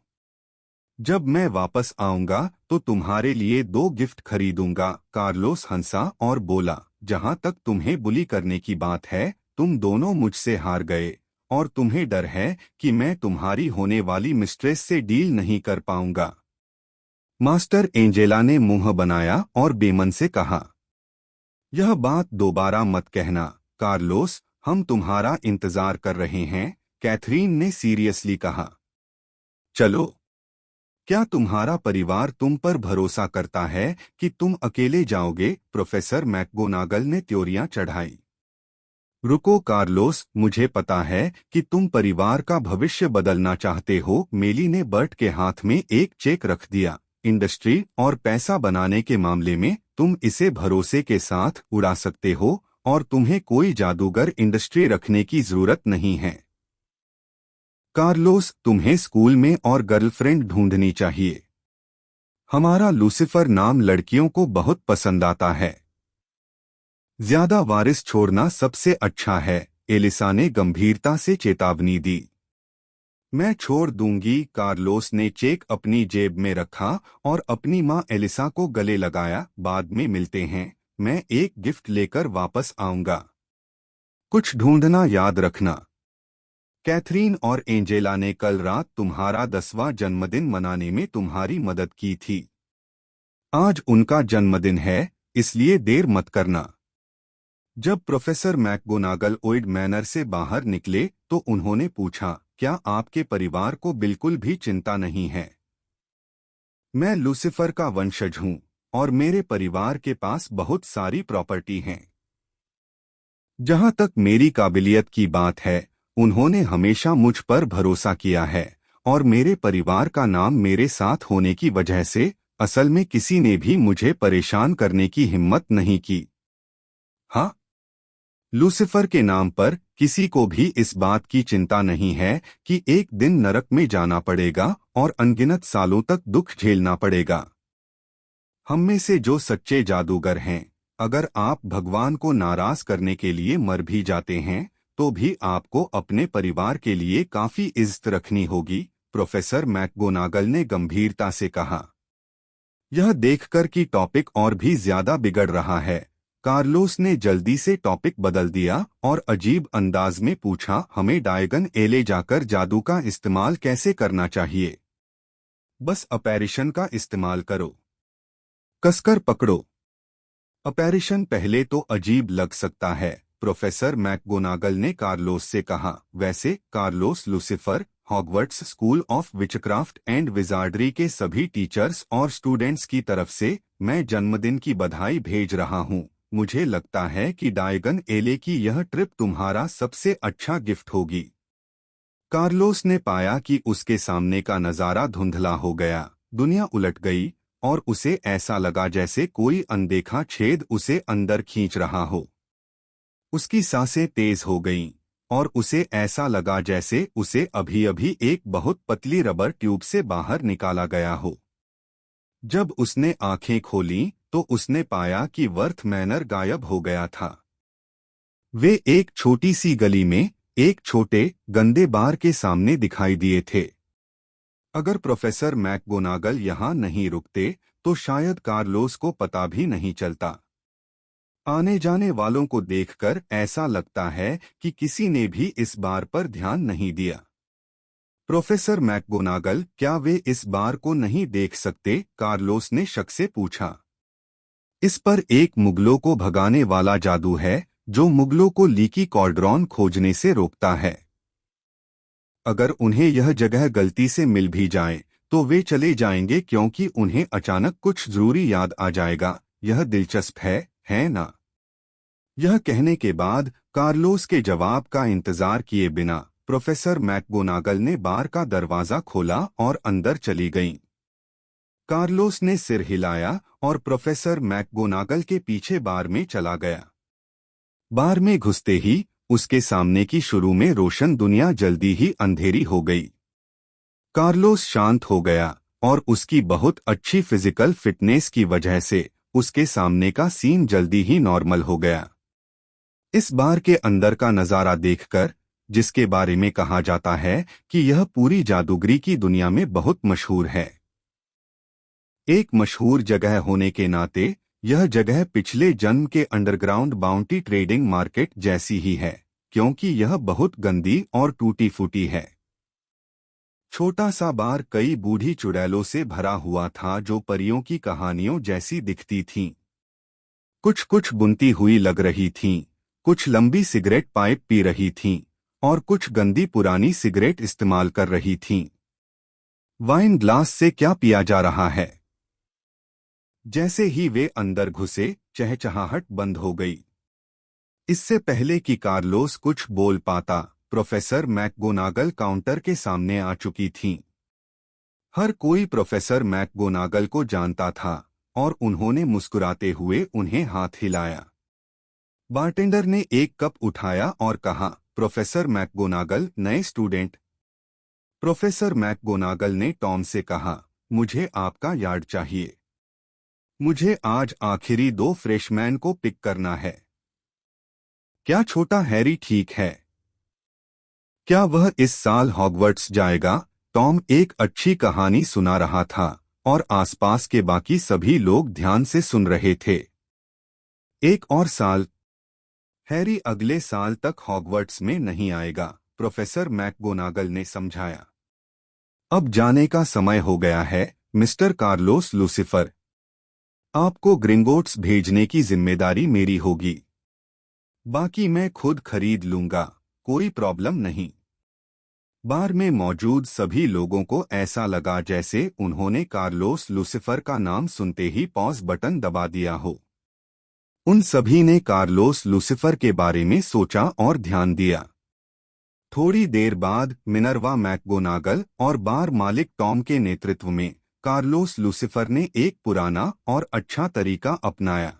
जब मैं वापस आऊंगा तो तुम्हारे लिए 2 गिफ्ट खरीदूंगा। कार्लोस हंसा और बोला, जहां तक तुम्हें बुली करने की बात है, तुम दोनों मुझसे हार गए और तुम्हें डर है कि मैं तुम्हारी होने वाली मिस्ट्रेस से डील नहीं कर पाऊंगा। मास्टर एंजेला ने मुंह बनाया और बेमन से कहा, यह बात दोबारा मत कहना, कार्लोस, हम तुम्हारा इंतजार कर रहे हैं। कैथरीन ने सीरियसली कहा। चलो, क्या तुम्हारा परिवार तुम पर भरोसा करता है कि तुम अकेले जाओगे? प्रोफेसर मैकगोनागल ने त्योरियां चढ़ाई। रुको कार्लोस, मुझे पता है कि तुम परिवार का भविष्य बदलना चाहते हो। मेली ने बर्ट के हाथ में एक चेक रख दिया। इंडस्ट्री और पैसा बनाने के मामले में तुम इसे भरोसे के साथ उड़ा सकते हो और तुम्हें कोई जादूगर इंडस्ट्री रखने की जरूरत नहीं है। कार्लोस, तुम्हें स्कूल में और गर्लफ्रेंड ढूंढनी चाहिए। हमारा लूसिफर नाम लड़कियों को बहुत पसंद आता है। ज्यादा वारिस छोड़ना सबसे अच्छा है, एलिसा ने गंभीरता से चेतावनी दी। मैं छोड़ दूंगी। कार्लोस ने चेक अपनी जेब में रखा और अपनी मां एलिसा को गले लगाया। बाद में मिलते हैं, मैं एक गिफ्ट लेकर वापस आऊंगा। कुछ ढूंढना याद रखना। कैथरीन और एंजेला ने कल रात तुम्हारा 10वां जन्मदिन मनाने में तुम्हारी मदद की थी। आज उनका जन्मदिन है, इसलिए देर मत करना। जब प्रोफेसर मैकगोनागल ओइड मैनर से बाहर निकले तो उन्होंने पूछा, क्या आपके परिवार को बिल्कुल भी चिंता नहीं है? मैं लूसिफर का वंशज हूं और मेरे परिवार के पास बहुत सारी प्रॉपर्टी हैं। जहां तक मेरी काबिलियत की बात है, उन्होंने हमेशा मुझ पर भरोसा किया है और मेरे परिवार का नाम मेरे साथ होने की वजह से असल में किसी ने भी मुझे परेशान करने की हिम्मत नहीं की। हाँ, लूसिफर के नाम पर किसी को भी इस बात की चिंता नहीं है कि एक दिन नरक में जाना पड़ेगा और अनगिनत सालों तक दुख झेलना पड़ेगा। हम में से जो सच्चे जादूगर हैं, अगर आप भगवान को नाराज करने के लिए मर भी जाते हैं तो भी आपको अपने परिवार के लिए काफी इज्जत रखनी होगी, प्रोफेसर मैकगोनागल ने गंभीरता से कहा। यह देखकर कि टॉपिक और भी ज्यादा बिगड़ रहा है, कार्लोस ने जल्दी से टॉपिक बदल दिया और अजीब अंदाज में पूछा, हमें डायगन एले जाकर जादू का इस्तेमाल कैसे करना चाहिए? बस अपैरिशन का इस्तेमाल करो। कसकर पकड़ो। अपैरिशन पहले तो अजीब लग सकता है, प्रोफेसर मैकगोनागल ने कार्लोस से कहा। वैसे Carlos, Lucifer Hogwarts school of witchcraft and wizardry के सभी टीचर्स और स्टूडेंट्स की तरफ से मैं जन्मदिन की बधाई भेज रहा हूं। मुझे लगता है कि डायगन एले की यह ट्रिप तुम्हारा सबसे अच्छा गिफ्ट होगी। कार्लोस ने पाया कि उसके सामने का नजारा धुंधला हो गया। दुनिया उलट गई और उसे ऐसा लगा जैसे कोई अनदेखा छेद उसे अंदर खींच रहा हो। उसकी सांसें तेज हो गईं और उसे ऐसा लगा जैसे उसे अभी-अभी एक बहुत पतली रबर ट्यूब से बाहर निकाला गया हो। जब उसने आंखें खोलीं तो उसने पाया कि वर्थ मैनर गायब हो गया था। वे एक छोटी सी गली में एक छोटे गंदे बार के सामने दिखाई दिए थे। अगर प्रोफेसर मैकगोनागल यहाँ नहीं रुकते तो शायद कार्लोस को पता भी नहीं चलता। आने जाने वालों को देखकर ऐसा लगता है कि किसी ने भी इस बार पर ध्यान नहीं दिया। प्रोफेसर मैकगोनागल, क्या वे इस बार को नहीं देख सकते? कार्लोस ने शक से पूछा। इस पर एक मुगलों को भगाने वाला जादू है जो मुगलों को लीकी कॉर्ड्रॉन खोजने से रोकता है। अगर उन्हें यह जगह गलती से मिल भी जाए तो वे चले जाएंगे क्योंकि उन्हें अचानक कुछ जरूरी याद आ जाएगा। यह दिलचस्प है ना? यह कहने के बाद कार्लोस के जवाब का इंतजार किए बिना प्रोफेसर मैकगोनागल ने बार का दरवाजा खोला और अंदर चली गईं। कार्लोस ने सिर हिलाया और प्रोफेसर मैकगोनागल के पीछे बार में चला गया। बार में घुसते ही उसके सामने की शुरू में रोशन दुनिया जल्दी ही अंधेरी हो गई। कार्लोस शांत हो गया और उसकी बहुत अच्छी फिजिकल फिटनेस की वजह से उसके सामने का सीन जल्दी ही नॉर्मल हो गया। इस बार के अंदर का नजारा देखकर, जिसके बारे में कहा जाता है कि यह पूरी जादूगरी की दुनिया में बहुत मशहूर है, एक मशहूर जगह होने के नाते यह जगह पिछले जन्म के अंडरग्राउंड बाउंटी ट्रेडिंग मार्केट जैसी ही है, क्योंकि यह बहुत गंदी और टूटी फूटी है। छोटा सा बार कई बूढ़ी चुड़ैलों से भरा हुआ था जो परियों की कहानियों जैसी दिखती थीं। कुछ कुछ बुनती हुई लग रही थीं, कुछ लंबी सिगरेट पाइप पी रही थीं और कुछ गंदी पुरानी सिगरेट इस्तेमाल कर रही थीं। वाइन ग्लास से क्या पिया जा रहा है? जैसे ही वे अंदर घुसे, चहचहाहट बंद हो गई। इससे पहले कि कार्लोस कुछ बोल पाता, प्रोफेसर मैकगोनागल काउंटर के सामने आ चुकी थीं। हर कोई प्रोफेसर मैकगोनागल को जानता था और उन्होंने मुस्कुराते हुए उन्हें हाथ हिलाया। बारटेंडर ने एक कप उठाया और कहा, प्रोफेसर मैकगोनागल, नए स्टूडेंट। प्रोफेसर मैकगोनागल ने टॉम से कहा, मुझे आपका यार्ड चाहिए। मुझे आज आखिरी 2 फ्रेशमैन को पिक करना है। क्या छोटा हैरी ठीक है? क्या वह इस साल हॉगवर्ट्स जाएगा? टॉम एक अच्छी कहानी सुना रहा था और आसपास के बाकी सभी लोग ध्यान से सुन रहे थे। 1 और साल? हैरी अगले साल तक हॉगवर्ट्स में नहीं आएगा, प्रोफेसर मैकगोनागल ने समझाया। अब जाने का समय हो गया है, मिस्टर कार्लोस लूसिफर। आपको ग्रिंगोट्स भेजने की जिम्मेदारी मेरी होगी। बाकी मैं खुद खरीद लूंगा, कोई प्रॉब्लम नहीं। बार में मौजूद सभी लोगों को ऐसा लगा जैसे उन्होंने कार्लोस लूसिफर का नाम सुनते ही पॉज बटन दबा दिया हो। उन सभी ने कार्लोस लूसिफर के बारे में सोचा और ध्यान दिया। थोड़ी देर बाद मिनर्वा मैकगोनागल और बार मालिक टॉम के नेतृत्व में कार्लोस लूसिफर ने एक पुराना और अच्छा तरीका अपनाया।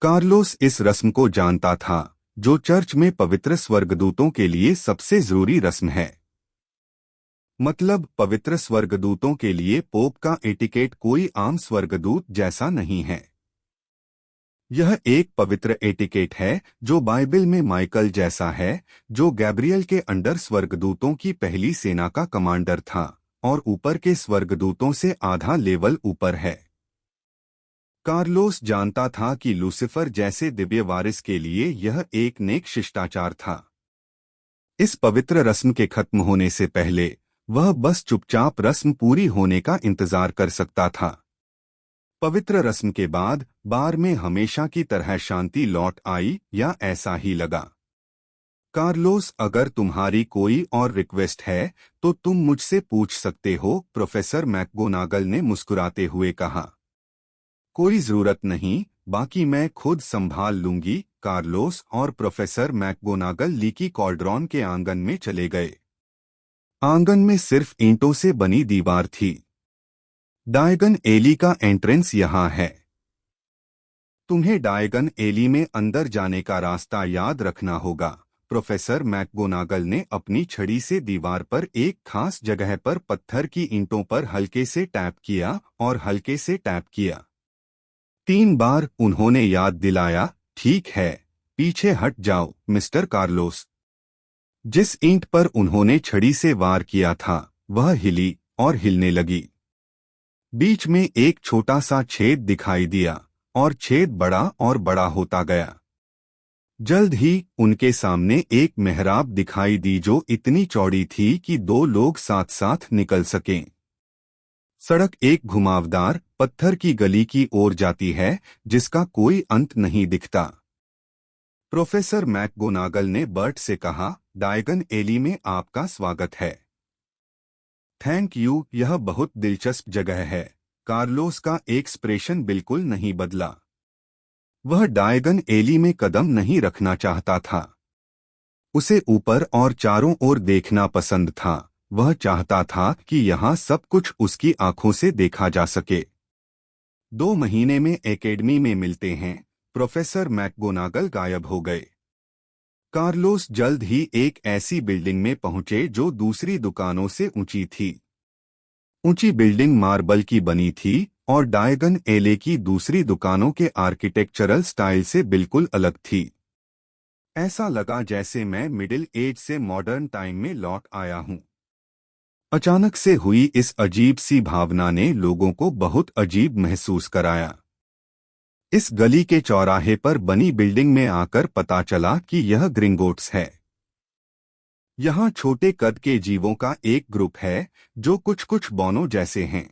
कार्लोस इस रस्म को जानता था जो चर्च में पवित्र स्वर्गदूतों के लिए सबसे जरूरी रस्म है। मतलब पवित्र स्वर्गदूतों के लिए पोप का एटिकेट कोई आम स्वर्गदूत जैसा नहीं है। यह एक पवित्र एटिकेट है जो बाइबल में माइकल जैसा है, जो गैब्रियल के अंडर स्वर्गदूतों की पहली सेना का कमांडर था और ऊपर के स्वर्गदूतों से आधा लेवल ऊपर है। कार्लोस जानता था कि लूसिफर जैसे दिव्य वारिस के लिए यह एक नेक शिष्टाचार था। इस पवित्र रस्म के खत्म होने से पहले वह बस चुपचाप रस्म पूरी होने का इंतजार कर सकता था। पवित्र रस्म के बाद बार में हमेशा की तरह शांति लौट आई, या ऐसा ही लगा। कार्लोस, अगर तुम्हारी कोई और रिक्वेस्ट है तो तुम मुझसे पूछ सकते हो, प्रोफेसर मैकगोनागल ने मुस्कुराते हुए कहा। कोई जरूरत नहीं, बाकी मैं खुद संभाल लूंगी। कार्लोस और प्रोफेसर मैकगोनागल लीकी कॉर्ड्रॉन के आंगन में चले गए। आंगन में सिर्फ ईंटों से बनी दीवार थी। डायगन एली का एंट्रेंस यहाँ है। तुम्हें डायगन एली में अंदर जाने का रास्ता याद रखना होगा। प्रोफेसर मैकगोनागल ने अपनी छड़ी से दीवार पर एक खास जगह पर पत्थर की ईंटों पर हल्के से टैप किया और हल्के से टैप किया। 3 बार उन्होंने याद दिलाया, ठीक है, पीछे हट जाओ मिस्टर कार्लोस। जिस ईंट पर उन्होंने छड़ी से वार किया था वह हिली और हिलने लगी। बीच में एक छोटा सा छेद दिखाई दिया और छेद बड़ा और बड़ा होता गया। जल्द ही उनके सामने एक मेहराब दिखाई दी जो इतनी चौड़ी थी कि दो लोग साथ साथ निकल सकें। सड़क एक घुमावदार पत्थर की गली की ओर जाती है जिसका कोई अंत नहीं दिखता। प्रोफेसर मैकगोनागल ने बर्ट से कहा, डायगन एली में आपका स्वागत है। थैंक यू, यह बहुत दिलचस्प जगह है। कार्लोस का एक्सप्रेशन बिल्कुल नहीं बदला। वह डायगन एली में कदम नहीं रखना चाहता था। उसे ऊपर और चारों ओर देखना पसंद था। वह चाहता था कि यहाँ सब कुछ उसकी आंखों से देखा जा सके। 2 महीने में एकेडमी में मिलते हैं। प्रोफेसर मैकगोनागल गायब हो गए। कार्लोस जल्द ही एक ऐसी बिल्डिंग में पहुंचे जो दूसरी दुकानों से ऊंची थी। ऊंची बिल्डिंग मार्बल की बनी थी और डायगन एले की दूसरी दुकानों के आर्किटेक्चरल स्टाइल से बिल्कुल अलग थी। ऐसा लगा जैसे मैं मिडिल एज से मॉडर्न टाइम में लौट आया हूं। अचानक से हुई इस अजीब सी भावना ने लोगों को बहुत अजीब महसूस कराया। इस गली के चौराहे पर बनी बिल्डिंग में आकर पता चला कि यह ग्रिंगोट्स है। यहाँ छोटे कद के जीवों का एक ग्रुप है जो कुछ कुछ बौनों जैसे हैं।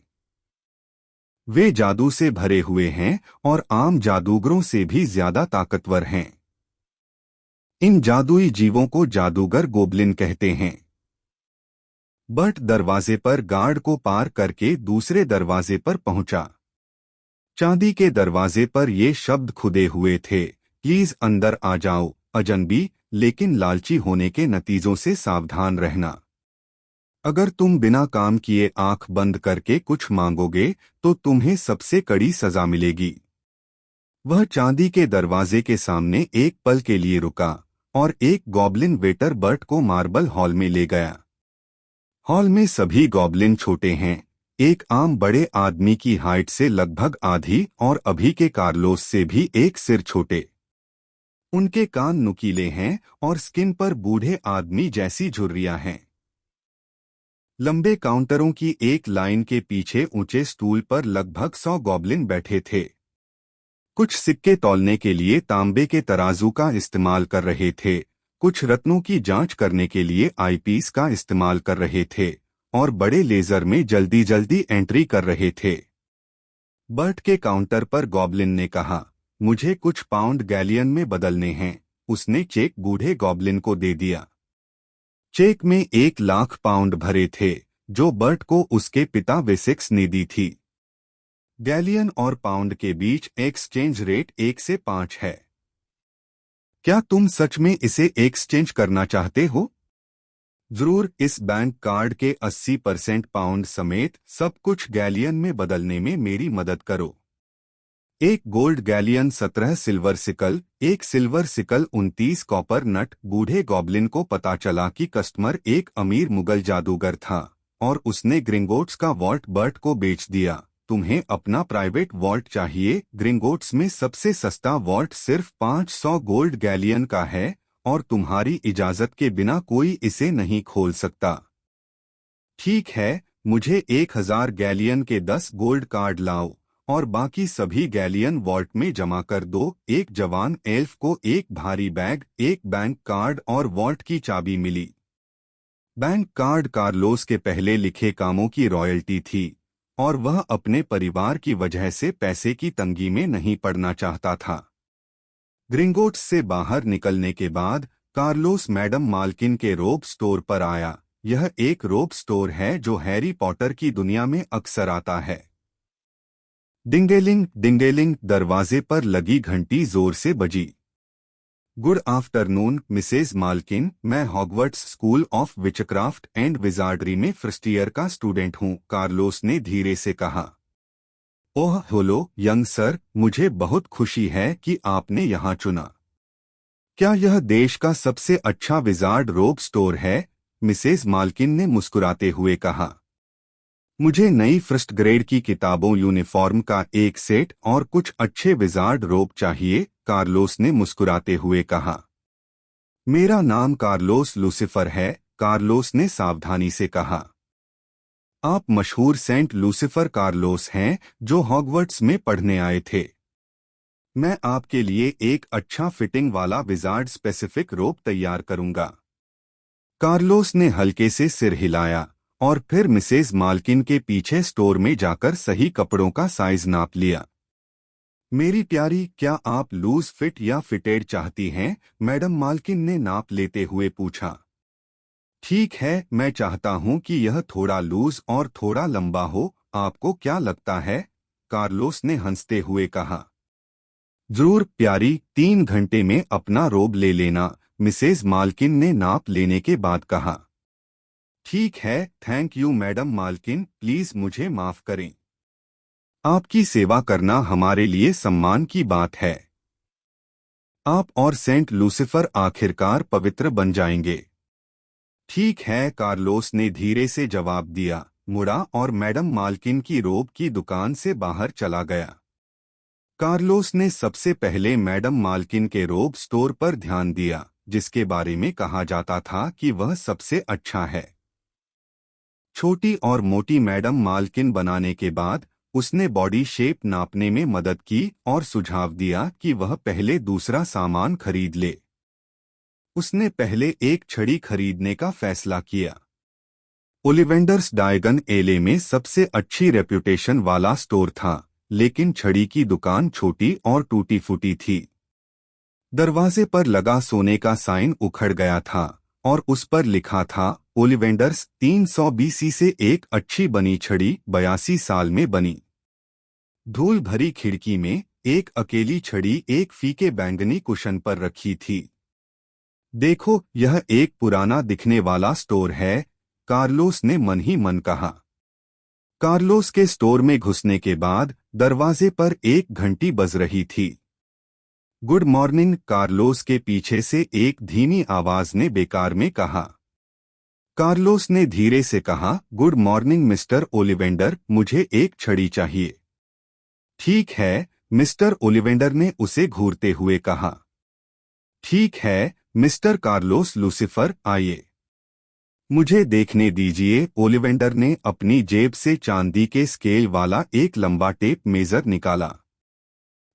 वे जादू से भरे हुए हैं और आम जादूगरों से भी ज्यादा ताकतवर हैं। इन जादुई जीवों को जादूगर गोब्लिन कहते हैं। बर्ट दरवाजे पर गार्ड को पार करके दूसरे दरवाजे पर पहुंचा। चांदी के दरवाजे पर ये शब्द खुदे हुए थे, प्लीज अंदर आ जाओ, अजनबी लेकिन लालची होने के नतीजों से सावधान रहना। अगर तुम बिना काम किए आंख बंद करके कुछ मांगोगे तो तुम्हें सबसे कड़ी सजा मिलेगी। वह चांदी के दरवाजे के सामने एक पल के लिए रुका और एक गॉब्लिन वेटर बर्ट को मार्बल हॉल में ले गया। हॉल में सभी गॉब्लिन छोटे हैं, एक आम बड़े आदमी की हाइट से लगभग आधी और अभी के कार्लोस से भी एक सिर छोटे। उनके कान नुकीले हैं और स्किन पर बूढ़े आदमी जैसी झुर्रियां हैं। लंबे काउंटरों की एक लाइन के पीछे ऊंचे स्टूल पर लगभग 100 गॉब्लिन बैठे थे। कुछ सिक्के तौलने के लिए तांबे के तराजू का इस्तेमाल कर रहे थे, कुछ रत्नों की जांच करने के लिए आईपीस का इस्तेमाल कर रहे थे और बड़े लेजर में जल्दी जल्दी एंट्री कर रहे थे। बर्ट के काउंटर पर गॉब्लिन ने कहा, मुझे कुछ पाउंड गैलियन में बदलने हैं। उसने चेक बूढ़े गॉब्लिन को दे दिया। चेक में 1 लाख पाउंड भरे थे जो बर्ट को उसके पिता वेसेक्स ने दी थी। गैलियन और पाउंड के बीच एक्सचेंज रेट 1 से 5 है। क्या तुम सच में इसे एक्सचेंज करना चाहते हो? जरूर, इस बैंक कार्ड के 80% पाउंड समेत सब कुछ गैलियन में बदलने में मेरी मदद करो। 1 gold galleon 17 silver sickle, 1 silver sickle 29 copper knut. बूढ़े गॉब्लिन को पता चला कि कस्टमर एक अमीर मुगल जादूगर था और उसने ग्रिंगोट्स का वॉल्ट बर्ट को बेच दिया। तुम्हें अपना प्राइवेट वॉल्ट चाहिए? ग्रिंगोट्स में सबसे सस्ता वॉल्ट सिर्फ 500 गोल्ड गैलियन का है और तुम्हारी इजाजत के बिना कोई इसे नहीं खोल सकता। ठीक है, मुझे 1000 गैलियन के 10 गोल्ड कार्ड लाओ और बाकी सभी गैलियन वॉल्ट में जमा कर दो। एक जवान एल्फ को एक भारी बैग, एक बैंक कार्ड और वॉल्ट की चाबी मिली। बैंक कार्ड कार्लोस के पहले लिखे कामों की रॉयल्टी थी और वह अपने परिवार की वजह से पैसे की तंगी में नहीं पड़ना चाहता था। ग्रिंगोट्स से बाहर निकलने के बाद कार्लोस मैडम मालकिन के रोब स्टोर पर आया। यह एक रोब स्टोर है जो हैरी पॉटर की दुनिया में अक्सर आता है। डिंगेलिंग डिंगेलिंग, दरवाजे पर लगी घंटी जोर से बजी। गुड आफ्टरनून मिसेज मालकिन, मैं Hogwarts school of witchcraft and wizardry में फर्स्ट ईयर का स्टूडेंट हूँ, कार्लोस ने धीरे से कहा। ओह हेलो यंग सर, मुझे बहुत खुशी है कि आपने यहाँ चुना। क्या यह देश का सबसे अच्छा विजार्ड रोब स्टोर है? मिसेज मालकिन ने मुस्कुराते हुए कहा। मुझे नई फर्स्ट ग्रेड की किताबों, यूनिफॉर्म का एक सेट और कुछ अच्छे विजार्ड रोब चाहिए, कार्लोस ने मुस्कुराते हुए कहा। मेरा नाम कार्लोस लूसिफर है, कार्लोस ने सावधानी से कहा। आप मशहूर सेंट लूसिफर कार्लोस हैं जो हॉगवर्ट्स में पढ़ने आए थे। मैं आपके लिए एक अच्छा फिटिंग वाला विजार्ड स्पेसिफिक रोप तैयार करूंगा। कार्लोस ने हल्के से सिर हिलाया और फिर मिसेज मालकिन के पीछे स्टोर में जाकर सही कपड़ों का साइज नाप लिया। मेरी प्यारी, क्या आप लूज फिट या फिटेड चाहती हैं? मैडम मालकिन ने नाप लेते हुए पूछा। ठीक है, मैं चाहता हूं कि यह थोड़ा लूज और थोड़ा लंबा हो। आपको क्या लगता है? कार्लोस ने हंसते हुए कहा। जरूर प्यारी, 3 घंटे में अपना रोब ले लेना, मिसेज मालकिन ने नाप लेने के बाद कहा। ठीक है, थैंक यू मैडम मालकिन, प्लीज मुझे माफ करें। आपकी सेवा करना हमारे लिए सम्मान की बात है। आप और सेंट लूसिफर आखिरकार पवित्र बन जाएंगे। ठीक है, कार्लोस ने धीरे से जवाब दिया, मुड़ा और मैडम मालकिन की रोब की दुकान से बाहर चला गया। कार्लोस ने सबसे पहले मैडम मालकिन के रोब स्टोर पर ध्यान दिया, जिसके बारे में कहा जाता था कि वह सबसे अच्छा है। छोटी और मोटी मैडम मालकिन बनाने के बाद उसने बॉडी शेप नापने में मदद की और सुझाव दिया कि वह पहले दूसरा सामान खरीद ले। उसने पहले एक छड़ी खरीदने का फैसला किया। ओलिवेंडर्स डायगन एले में सबसे अच्छी रेप्यूटेशन वाला स्टोर था, लेकिन छड़ी की दुकान छोटी और टूटी फूटी थी। दरवाजे पर लगा सोने का साइन उखड़ गया था और उस पर लिखा था, ओलिवेंडर्स 300 बीसी से एक अच्छी बनी छड़ी 82 साल में बनी। धूल भरी खिड़की में एक अकेली छड़ी एक फीके बैंगनी कुशन पर रखी थी। देखो, यह एक पुराना दिखने वाला स्टोर है, कार्लोस ने मन ही मन कहा। कार्लोस के स्टोर में घुसने के बाद दरवाजे पर एक घंटी बज रही थी। गुड मॉर्निंग, कार्लोस के पीछे से एक धीमी आवाज ने बेकार में कहा। कार्लोस ने धीरे से कहा, गुड मॉर्निंग मिस्टर ओलिवेंडर, मुझे एक छड़ी चाहिए। ठीक है, मिस्टर ओलिवेंडर ने उसे घूरते हुए कहा। ठीक है, मिस्टर कार्लोस लूसिफर, आइए। मुझे देखने दीजिए। ओलिवेंडर ने अपनी जेब से चांदी के स्केल वाला एक लंबा टेप मेजर निकाला।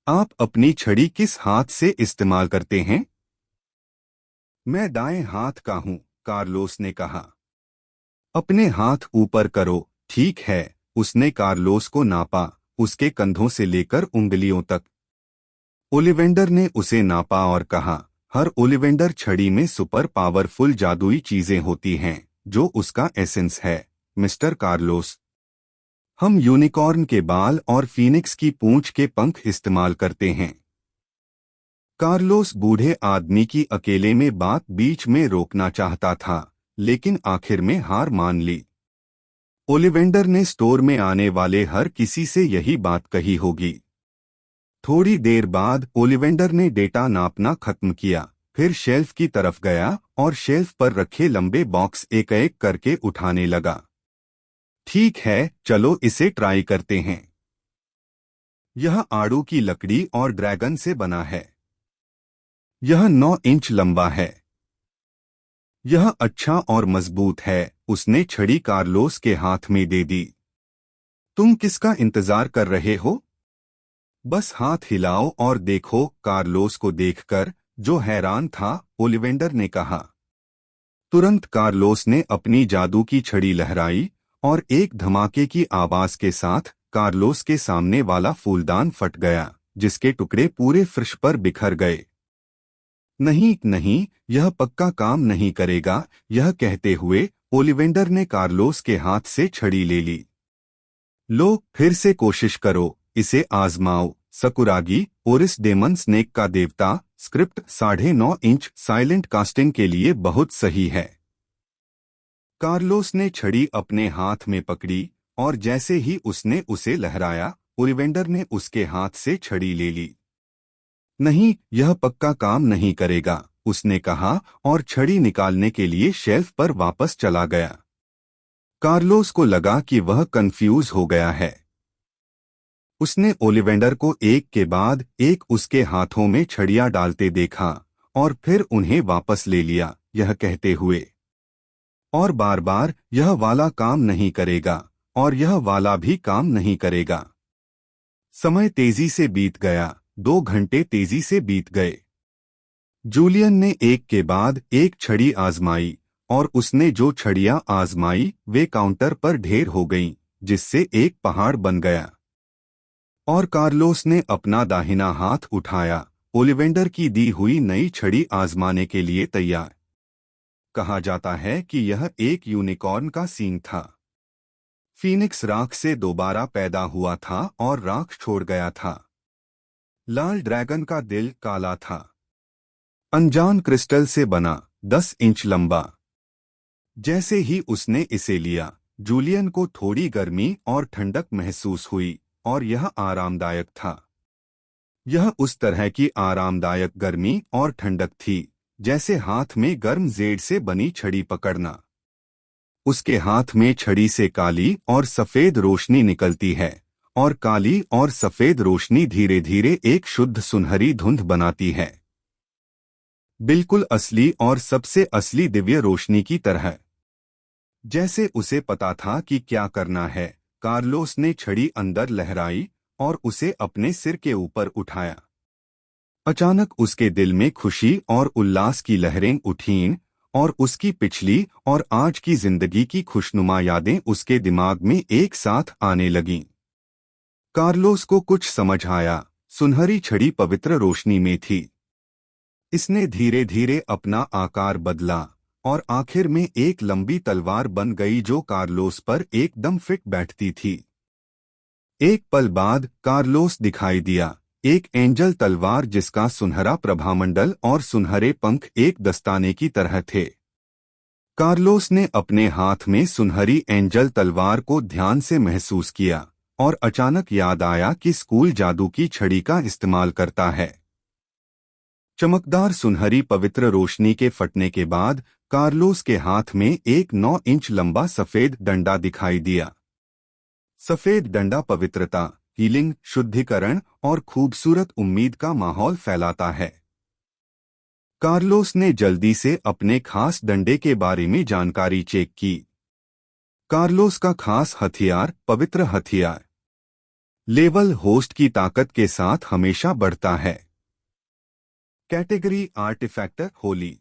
आप अपनी छड़ी किस हाथ से इस्तेमाल करते हैं? मैं दाएं हाथ का हूं, कार्लोस ने कहा। अपने हाथ ऊपर करो। ठीक है, उसने कार्लोस को नापा, उसके कंधों से लेकर उंगलियों तक। ओलिवेंडर ने उसे नापा और कहा, हर ओलिवेंडर छड़ी में सुपर पावरफुल जादुई चीजें होती हैं, जो उसका एसेंस है, मिस्टर कार्लोस। हम यूनिकॉर्न के बाल और फीनिक्स की पूंछ के पंख इस्तेमाल करते हैं। कार्लोस बूढ़े आदमी की अकेले में बात बीच में रोकना चाहता था, लेकिन आखिर में हार मान ली। ओलिवेंडर ने स्टोर में आने वाले हर किसी से यही बात कही होगी। थोड़ी देर बाद ओलिवेंडर ने डेटा नापना खत्म किया, फिर शेल्फ की तरफ गया और शेल्फ पर रखे लंबे बॉक्स एक एक करके उठाने लगा। ठीक है, चलो इसे ट्राई करते हैं। यह आड़ू की लकड़ी और ड्रैगन से बना है। यह 9 इंच लंबा है। यह अच्छा और मजबूत है। उसने छड़ी कार्लोस के हाथ में दे दी। तुम किसका इंतजार कर रहे हो? बस हाथ हिलाओ और देखो। कार्लोस को देखकर, जो हैरान था, ओलिवेंडर ने कहा। तुरंत कार्लोस ने अपनी जादू की छड़ी लहराई और एक धमाके की आवाज के साथ कार्लोस के सामने वाला फूलदान फट गया, जिसके टुकड़े पूरे फर्श पर बिखर गए। नहीं नहीं, यह पक्का काम नहीं करेगा, यह कहते हुए ओलिवेंडर ने कार्लोस के हाथ से छड़ी ले ली। लो, फिर से कोशिश करो, इसे आजमाओ। सकुरागी, ओरिस डेमन स्नेक का देवता। स्क्रिप्ट 9.5 इंच साइलेंट कास्टिंग के लिए बहुत सही है। कार्लोस ने छड़ी अपने हाथ में पकड़ी और जैसे ही उसने उसे लहराया, ओलिवेंडर ने उसके हाथ से छड़ी ले ली। नहीं, यह पक्का काम नहीं करेगा, उसने कहा और छड़ी निकालने के लिए शेल्फ पर वापस चला गया। कार्लोस को लगा कि वह कंफ्यूज हो गया है। उसने ओलिवेंडर को एक के बाद एक उसके हाथों में छड़ियां डालते देखा और फिर उन्हें वापस ले लिया, यह कहते हुए, और बार बार, यह वाला काम नहीं करेगा और यह वाला भी काम नहीं करेगा। समय तेजी से बीत गया। 2 घंटे तेजी से बीत गए। जूलियन ने एक के बाद एक छड़ी आजमाई और उसने जो छड़ियां आजमाई वे काउंटर पर ढेर हो गईं, जिससे एक पहाड़ बन गया। और कार्लोस ने अपना दाहिना हाथ उठाया, ओलिवेंडर की दी हुई नई छड़ी आजमाने के लिए तैयार। कहा जाता है कि यह एक यूनिकॉर्न का सींग था। फीनिक्स राख से दोबारा पैदा हुआ था और राख छोड़ गया था। लाल ड्रैगन का दिल काला था। अनजान क्रिस्टल से बना, 10 इंच लंबा। जैसे ही उसने इसे लिया, जूलियन को थोड़ी गर्मी और ठंडक महसूस हुई और यह आरामदायक था। यह उस तरह की आरामदायक गर्मी और ठंडक थी जैसे हाथ में गर्म जेड से बनी छड़ी पकड़ना। उसके हाथ में छड़ी से काली और सफेद रोशनी निकलती है और काली और सफेद रोशनी धीरे धीरे एक शुद्ध सुनहरी धुंध बनाती है, बिल्कुल असली और सबसे असली दिव्य रोशनी की तरह। जैसे उसे पता था कि क्या करना है, कार्लोस ने छड़ी अंदर लहराई और उसे अपने सिर के ऊपर उठाया। अचानक उसके दिल में खुशी और उल्लास की लहरें उठीं और उसकी पिछली और आज की जिंदगी की खुशनुमा यादें उसके दिमाग में एक साथ आने लगीं। कार्लोस को कुछ समझ आया। सुनहरी छड़ी पवित्र रोशनी में थी। इसने धीरे धीरे अपना आकार बदला और आखिर में एक लंबी तलवार बन गई जो कार्लोस पर एकदम फिट बैठती थी। एक पल बाद कार्लोस दिखाई दिया, एक एंजल तलवार जिसका सुनहरा प्रभामंडल और सुनहरे पंख एक दस्ताने की तरह थे। कार्लोस ने अपने हाथ में सुनहरी एंजल तलवार को ध्यान से महसूस किया और अचानक याद आया कि स्कूल जादू की छड़ी का इस्तेमाल करता है। चमकदार सुनहरी पवित्र रोशनी के फटने के बाद कार्लोस के हाथ में एक 9 इंच लंबा सफेद डंडा दिखाई दिया। सफेद डंडा पवित्रता, हीलिंग, शुद्धिकरण और खूबसूरत उम्मीद का माहौल फैलाता है। कार्लोस ने जल्दी से अपने खास डंडे के बारे में जानकारी चेक की। कार्लोस का खास हथियार पवित्र हथियार लेवल होस्ट की ताकत के साथ हमेशा बढ़ता है। कैटेगरी आर्टिफैक्टर होली।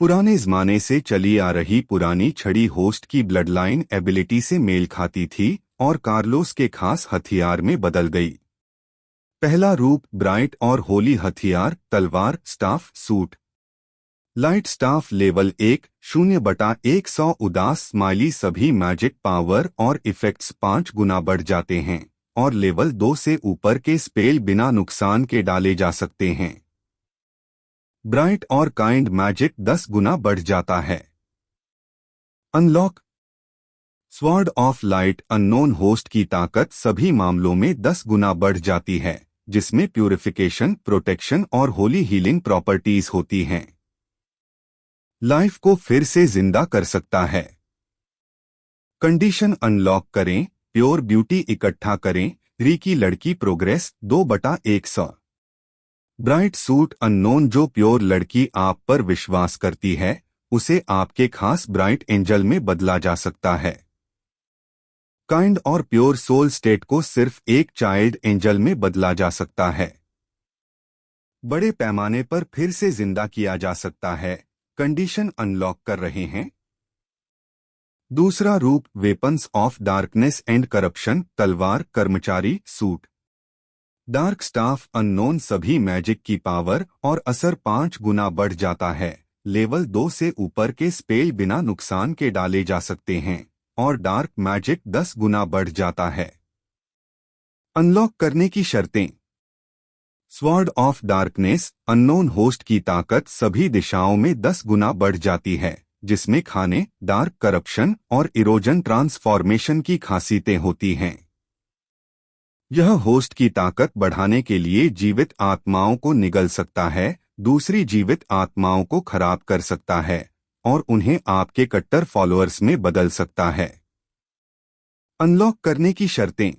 पुराने जमाने से चली आ रही पुरानी छड़ी होस्ट की ब्लडलाइन एबिलिटी से मेल खाती थी और कार्लोस के खास हथियार में बदल गई। पहला रूप ब्राइट और होली हथियार तलवार staff suit. Light staff level 1 0/100 उदास स्माइली सभी मैजिक पावर और इफेक्ट्स 5 गुना बढ़ जाते हैं और लेवल 2 से ऊपर के स्पेल बिना नुकसान के डाले जा सकते हैं। ब्राइट और काइंड मैजिक 10 गुना बढ़ जाता है। Unlock sword of light unknown host की ताकत सभी मामलों में 10 गुना बढ़ जाती है, जिसमें प्यूरिफिकेशन, प्रोटेक्शन और होली हीलिंग प्रॉपर्टीज होती हैं। लाइफ को फिर से जिंदा कर सकता है। कंडीशन अनलॉक करें, प्योर ब्यूटी इकट्ठा करें, री की लड़की प्रोग्रेस 2/100। ब्राइट सूट अननोन जो प्योर लड़की आप पर विश्वास करती है, उसे आपके खास ब्राइट एंजल में बदला जा सकता है। काइंड और प्योर सोल स्टेट को सिर्फ एक चाइल्ड एंजल में बदला जा सकता है। बड़े पैमाने पर फिर से जिंदा किया जा सकता है। कंडीशन अनलॉक कर रहे हैं। दूसरा रूप weapons of darkness and corruption तलवार कर्मचारी सूट। डार्क स्टाफ अननोन सभी मैजिक की पावर और असर 5 गुना बढ़ जाता है। लेवल 2 से ऊपर के स्पेल बिना नुकसान के डाले जा सकते हैं और डार्क मैजिक 10 गुना बढ़ जाता है। अनलॉक करने की शर्तें। Sword of darkness unknown host की ताकत सभी दिशाओं में 10 गुना बढ़ जाती है, जिसमें खाने, डार्क करप्शन और इरोजन ट्रांसफॉर्मेशन की खासियतें होती हैं। यह होस्ट की ताकत बढ़ाने के लिए जीवित आत्माओं को निगल सकता है, दूसरी जीवित आत्माओं को खराब कर सकता है और उन्हें आपके कट्टर फॉलोअर्स में बदल सकता है। अनलॉक करने की शर्तें।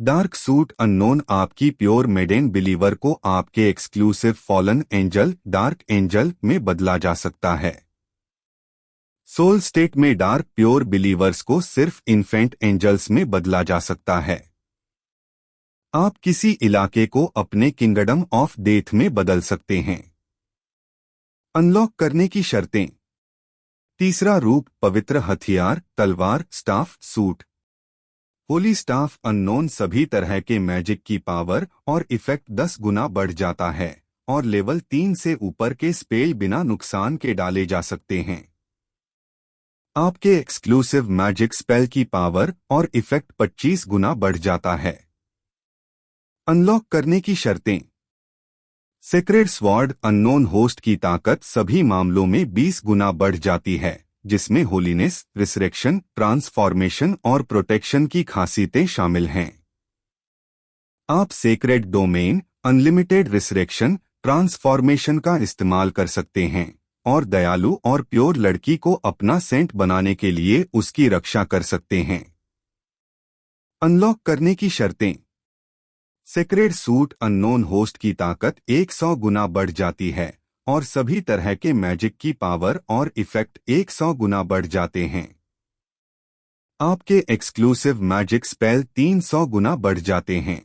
डार्क सूट अननोन आपकी प्योर मेडेन बिलीवर को आपके exclusive fallen angel dark angel में बदला जा सकता है। सोल स्टेट में डार्क प्योर बिलीवर्स को सिर्फ इन्फेंट एंजल्स में बदला जा सकता है। आप किसी इलाके को अपने किंगडम ऑफ डेथ में बदल सकते हैं। अनलॉक करने की शर्तें। तीसरा रूप पवित्र हथियार, तलवार, staff, suit. Holi staff unknown सभी तरह के मैजिक की पावर और इफेक्ट 10 गुना बढ़ जाता है और लेवल 3 से ऊपर के स्पेल बिना नुकसान के डाले जा सकते हैं। आपके एक्सक्लूसिव मैजिक स्पेल की पावर और इफेक्ट 25 गुना बढ़ जाता है। अनलॉक करने की शर्तें। सेक्रेड स्वॉर्ड अननोन होस्ट की ताकत सभी मामलों में 20 गुना बढ़ जाती है, जिसमें होलीनेस, रिसरेक्शन, ट्रांसफॉर्मेशन और प्रोटेक्शन की खासियतें शामिल हैं। आप sacred domain, unlimited resurrection, transformation का इस्तेमाल कर सकते हैं और दयालु और प्योर लड़की को अपना सेंट बनाने के लिए उसकी रक्षा कर सकते हैं। अनलॉक करने की शर्तें। सेक्रेड सूट अननोन होस्ट की ताकत 100 गुना बढ़ जाती है और सभी तरह के मैजिक की पावर और इफेक्ट 100 गुना बढ़ जाते हैं। आपके एक्सक्लूसिव मैजिक स्पेल 300 गुना बढ़ जाते हैं।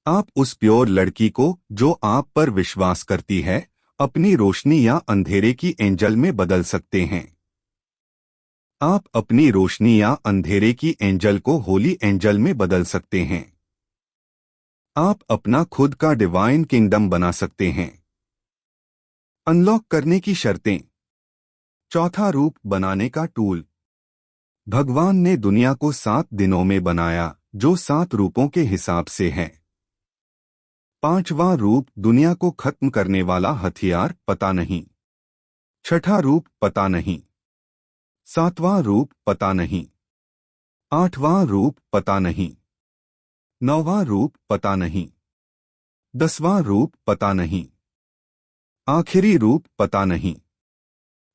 आप उस प्योर लड़की को जो आप पर विश्वास करती है अपनी रोशनी या अंधेरे की एंजल में बदल सकते हैं। आप अपनी रोशनी या अंधेरे की एंजल को होली एंजल में बदल सकते हैं। आप अपना खुद का डिवाइन किंगडम बना सकते हैं। अनलॉक करने की शर्तें। चौथा रूप बनाने का टूल। भगवान ने दुनिया को 7 दिनों में बनाया, जो 7 रूपों के हिसाब से है। 5वां रूप दुनिया को खत्म करने वाला हथियार, पता नहीं। 6ठा रूप पता नहीं। 7वां रूप पता नहीं। 8वां रूप पता नहीं। 9वां रूप पता नहीं। 10वां रूप पता नहीं। आखिरी रूप पता नहीं।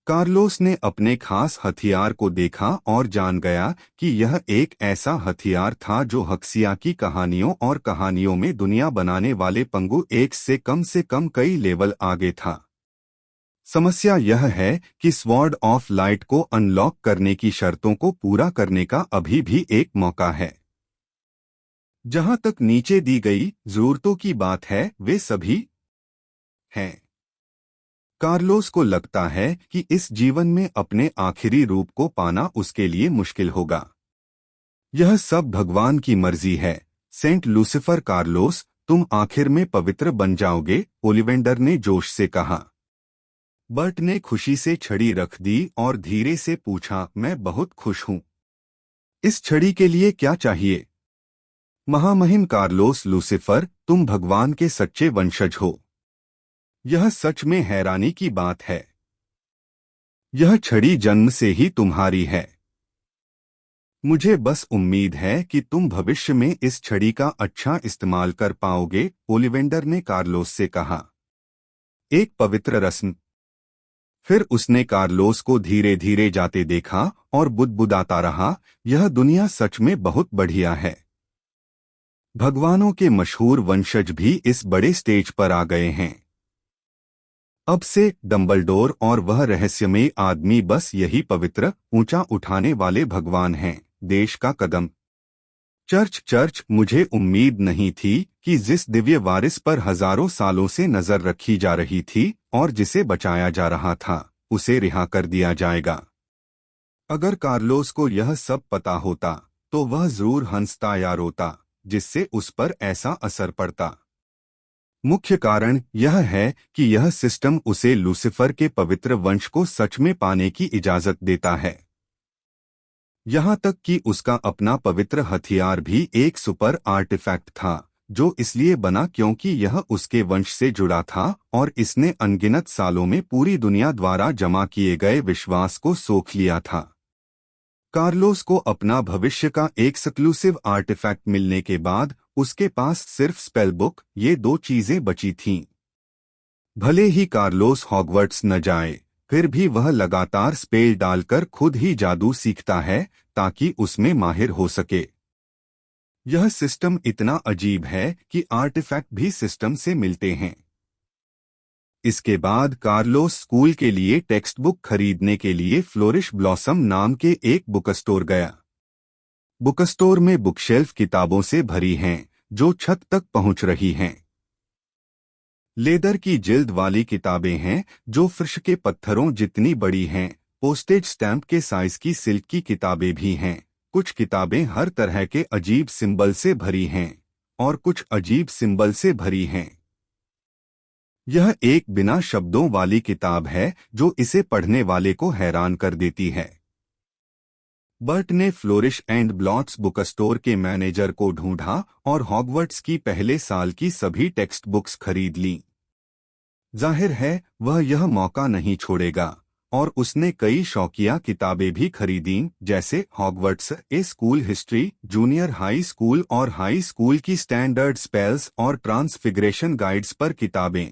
कार्लोस ने अपने खास हथियार को देखा और जान गया कि यह एक ऐसा हथियार था जो हक्सिया की कहानियों और कहानियों में दुनिया बनाने वाले पंगु एक से कम कई लेवल आगे था। समस्या यह है कि स्वॉर्ड ऑफ लाइट को अनलॉक करने की शर्तों को पूरा करने का अभी भी एक मौका है। जहां तक नीचे दी गई जरूरतों की बात है वे सभी हैं। कार्लोस को लगता है कि इस जीवन में अपने आखिरी रूप को पाना उसके लिए मुश्किल होगा। यह सब भगवान की मर्जी है। सेंट लूसिफर कार्लोस, तुम आखिर में पवित्र बन जाओगे, ओलिवेंडर ने जोश से कहा। बर्ट ने खुशी से छड़ी रख दी और धीरे से पूछा, मैं बहुत खुश हूं। इस छड़ी के लिए क्या चाहिए? महामहिम कार्लोस लूसिफर, तुम भगवान के सच्चे वंशज हो। यह सच में हैरानी की बात है। यह छड़ी जन्म से ही तुम्हारी है। मुझे बस उम्मीद है कि तुम भविष्य में इस छड़ी का अच्छा इस्तेमाल कर पाओगे, ओलिवेंडर ने कार्लोस से कहा। एक पवित्र रस्म। फिर उसने कार्लोस को धीरे धीरे जाते देखा और बुदबुदाता रहा, यह दुनिया सच में बहुत बढ़िया है। भगवानों के मशहूर वंशज भी इस बड़े स्टेज पर आ गए हैं। अब से डंबलडोर और वह रहस्यमय आदमी बस यही पवित्र, ऊंचा उठाने वाले भगवान हैं। देश का कदम। चर्च, मुझे उम्मीद नहीं थी कि जिस दिव्य वारिस पर हजारों सालों से नजर रखी जा रही थी और जिसे बचाया जा रहा था, उसे रिहा कर दिया जाएगा। अगर कार्लोस को यह सब पता होता तो वह जरूर हंसता या रोता, जिससे उस पर ऐसा असर पड़ता। मुख्य कारण यह है कि यह सिस्टम उसे लूसिफर के पवित्र वंश को सच में पाने की इजाजत देता है। यहाँ तक कि उसका अपना पवित्र हथियार भी एक सुपर आर्टिफैक्ट था, जो इसलिए बना क्योंकि यह उसके वंश से जुड़ा था और इसने अनगिनत सालों में पूरी दुनिया द्वारा जमा किए गए विश्वास को सोख लिया था। कार्लोस को अपना भविष्य का एक एक्सक्लूसिव आर्टिफैक्ट मिलने के बाद उसके पास सिर्फ स्पेल बुक, ये 2 चीजें बची थीं। भले ही कार्लोस हॉगवर्ट्स न जाए, फिर भी वह लगातार स्पेल डालकर खुद ही जादू सीखता है ताकि उसमें माहिर हो सके। यह सिस्टम इतना अजीब है कि आर्टिफैक्ट भी सिस्टम से मिलते हैं। इसके बाद कार्लोस स्कूल के लिए टेक्स्ट बुक खरीदने के लिए फ्लोरिश ब्लॉसम नाम के एक बुक स्टोर गया। बुक स्टोर में बुकशेल्फ किताबों से भरी हैं, जो छत तक पहुंच रही हैं। लेदर की जिल्द वाली किताबें हैं जो फर्श के पत्थरों जितनी बड़ी हैं। पोस्टेज स्टैंप के साइज की सिल्क की किताबें भी हैं। कुछ किताबें हर तरह के अजीब सिंबल से भरी हैं और कुछ अजीब सिंबल से भरी हैं। यह एक बिना शब्दों वाली किताब है जो इसे पढ़ने वाले को हैरान कर देती है। बर्ट ने flourish and Blotts book store के मैनेजर को ढूंढा और हॉगवर्ट्स की पहले साल की सभी टेक्स्ट बुक्स खरीद लीं। जाहिर है वह यह मौका नहीं छोड़ेगा और उसने कई शौकिया किताबें भी खरीदीं, जैसे Hogwarts a school history, junior high school और हाई स्कूल की स्टैंडर्ड स्पेल्स और ट्रांसफिग्रेशन गाइड्स पर किताबें।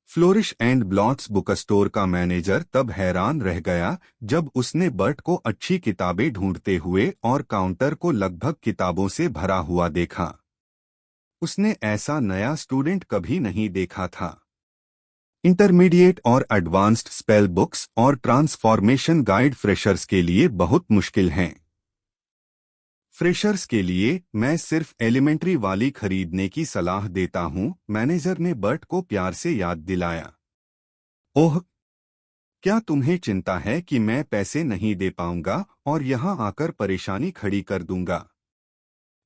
Flourish and Blotts book store का मैनेजर तब हैरान रह गया जब उसने बर्ट को अच्छी किताबें ढूंढते हुए और काउंटर को लगभग किताबों से भरा हुआ देखा। उसने ऐसा नया स्टूडेंट कभी नहीं देखा था। इंटरमीडिएट और एडवांस्ड स्पेल बुक्स और ट्रांसफॉर्मेशन गाइड फ्रेशर्स के लिए बहुत मुश्किल हैं। फ्रेशर्स के लिए मैं सिर्फ एलिमेंट्री वाली खरीदने की सलाह देता हूं, मैनेजर ने बर्ट को प्यार से याद दिलाया। ओह, क्या तुम्हें चिंता है कि मैं पैसे नहीं दे पाऊंगा और यहां आकर परेशानी खड़ी कर दूंगा?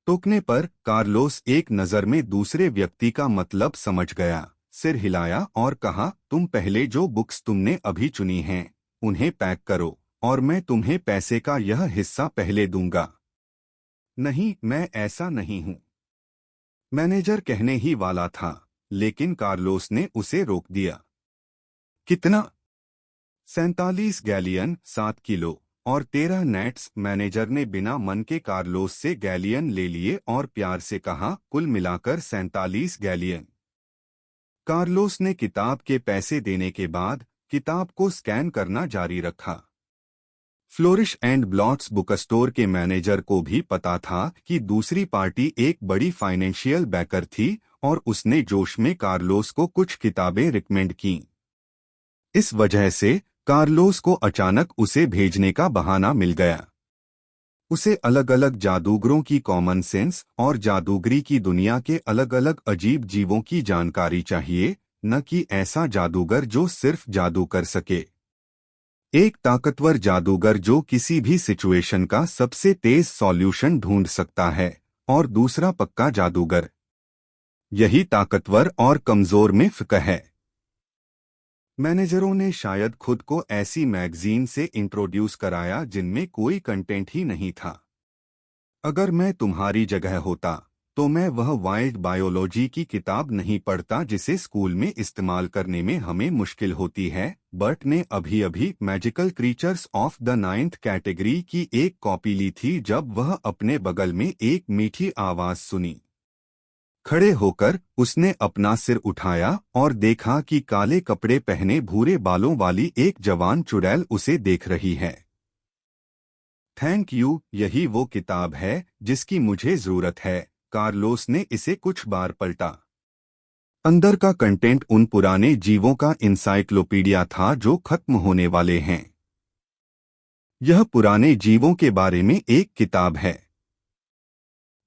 टोकने पर कार्लोस एक नज़र में दूसरे व्यक्ति का मतलब समझ गया, सिर हिलाया और कहा, तुम पहले जो बुक्स तुमने अभी चुनी हैं उन्हें पैक करो और मैं तुम्हें पैसे का यह हिस्सा पहले दूंगा। नहीं, मैं ऐसा नहीं हूं, मैनेजर कहने ही वाला था, लेकिन कार्लोस ने उसे रोक दिया। कितना? 47 गैलियन, 7 किलो और 13 नेट्स। मैनेजर ने बिना मन के कार्लोस से गैलियन ले लिए और प्यार से कहा, कुल मिलाकर 47 गैलियन। कार्लोस ने किताब के पैसे देने के बाद किताब को स्कैन करना जारी रखा। Flourish and Blotts book store के मैनेजर को भी पता था कि दूसरी पार्टी एक बड़ी फाइनेंशियल बैकर थी और उसने जोश में कार्लोस को कुछ किताबें रिकमेंड कीं। इस वजह से कार्लोस को अचानक उसे भेजने का बहाना मिल गया। उसे अलग अलग जादूगरों की कॉमन सेंस और जादूगरी की दुनिया के अलग अलग अजीब जीवों की जानकारी चाहिए, न कि ऐसा जादूगर जो सिर्फ जादू कर सके। एक ताकतवर जादूगर जो किसी भी सिचुएशन का सबसे तेज सॉल्यूशन ढूंढ सकता है और दूसरा पक्का जादूगर। यही ताकतवर और कमजोर में फर्क है। मैनेजरों ने शायद खुद को ऐसी मैगजीन से इंट्रोड्यूस कराया जिनमें कोई कंटेंट ही नहीं था। अगर मैं तुम्हारी जगह होता तो मैं वह वाइल्ड बायोलॉजी की किताब नहीं पढ़ता जिसे स्कूल में इस्तेमाल करने में हमें मुश्किल होती है। बर्ट ने अभी अभी magical creatures of the 9th category की एक कॉपी ली थी जब वह अपने बगल में एक मीठी आवाज सुनी। खड़े होकर उसने अपना सिर उठाया और देखा कि काले कपड़े पहने भूरे बालों वाली एक जवान चुड़ैल उसे देख रही है। थैंक यू, यही वो किताब है जिसकी मुझे जरूरत है। कार्लोस ने इसे कुछ बार पलटा। अंदर का कंटेंट उन पुराने जीवों का इंसाइक्लोपीडिया था जो खत्म होने वाले हैं। यह पुराने जीवों के बारे में एक किताब है।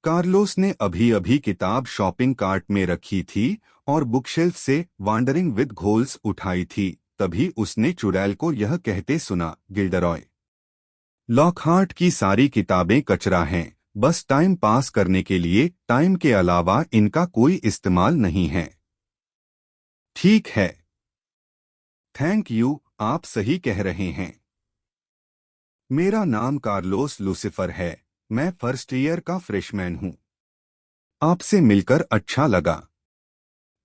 कार्लोस ने अभी अभी किताब शॉपिंग कार्ट में रखी थी और बुकशेल्फ से वांडरिंग विद घोल्स उठाई थी, तभी उसने चुड़ैल को यह कहते सुना, गिल्डरॉय लॉकहार्ट की सारी किताबें कचरा हैं, बस टाइम पास करने के लिए, टाइम के अलावा इनका कोई इस्तेमाल नहीं है। ठीक है, थैंक यू, आप सही कह रहे हैं। मेरा नाम कार्लोस लूसिफर है, मैं फर्स्ट ईयर का फ्रेशमैन हूँ। आपसे मिलकर अच्छा लगा।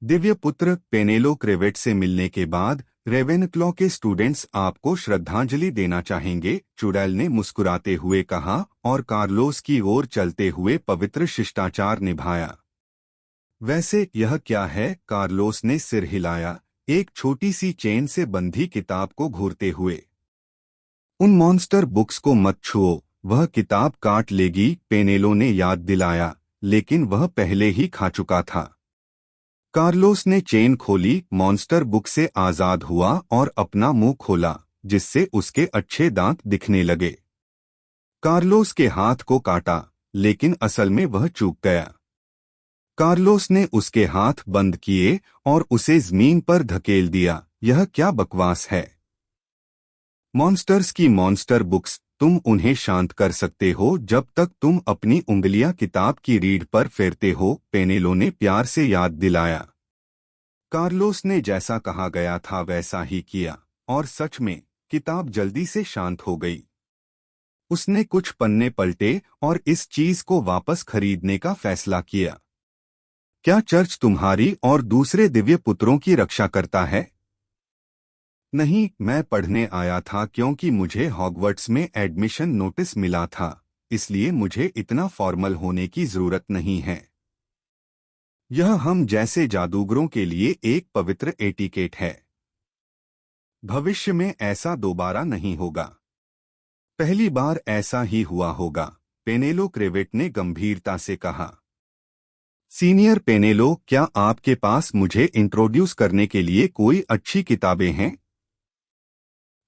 दिव्यपुत्र पेनेलो क्रेवेट से मिलने के बाद रेवेनक्लॉ के स्टूडेंट्स आपको श्रद्धांजलि देना चाहेंगे, चुड़ैल ने मुस्कुराते हुए कहा और कार्लोस की ओर चलते हुए पवित्र शिष्टाचार निभाया। वैसे यह क्या है? कार्लोस ने सिर हिलाया, एक छोटी सी चेन से बंधी किताब को घूरते हुए। उन मॉन्स्टर बुक्स को मत छुओ, वह किताब काट लेगी, पेनेलो ने याद दिलाया, लेकिन वह पहले ही खा चुका था। कार्लोस ने चेन खोली, मॉन्स्टर बुक से आजाद हुआ और अपना मुंह खोला, जिससे उसके अच्छे दांत दिखने लगे। कार्लोस के हाथ को काटा, लेकिन असल में वह चूक गया। कार्लोस ने उसके हाथ बंद किए और उसे जमीन पर धकेल दिया। यह क्या बकवास है? मॉन्स्टर्स की मॉन्स्टर बुक्स, तुम उन्हें शांत कर सकते हो जब तक तुम अपनी उंगलियां किताब की रीढ़ पर फेरते हो, पेनेलो ने प्यार से याद दिलाया। कार्लोस ने जैसा कहा गया था वैसा ही किया, और सच में किताब जल्दी से शांत हो गई। उसने कुछ पन्ने पलटे और इस चीज को वापस खरीदने का फैसला किया। क्या चर्च तुम्हारी और दूसरे दिव्य पुत्रों की रक्षा करता है? नहीं, मैं पढ़ने आया था क्योंकि मुझे हॉगवर्ट्स में एडमिशन नोटिस मिला था, इसलिए मुझे इतना फॉर्मल होने की जरूरत नहीं है। यह हम जैसे जादूगरों के लिए एक पवित्र एटिकेट है। भविष्य में ऐसा दोबारा नहीं होगा। पहली बार ऐसा ही हुआ होगा, पेनेलो क्रेवेट ने गंभीरता से कहा। सीनियर पेनेलो, क्या आपके पास मुझे इंट्रोड्यूस करने के लिए कोई अच्छी किताबें हैं?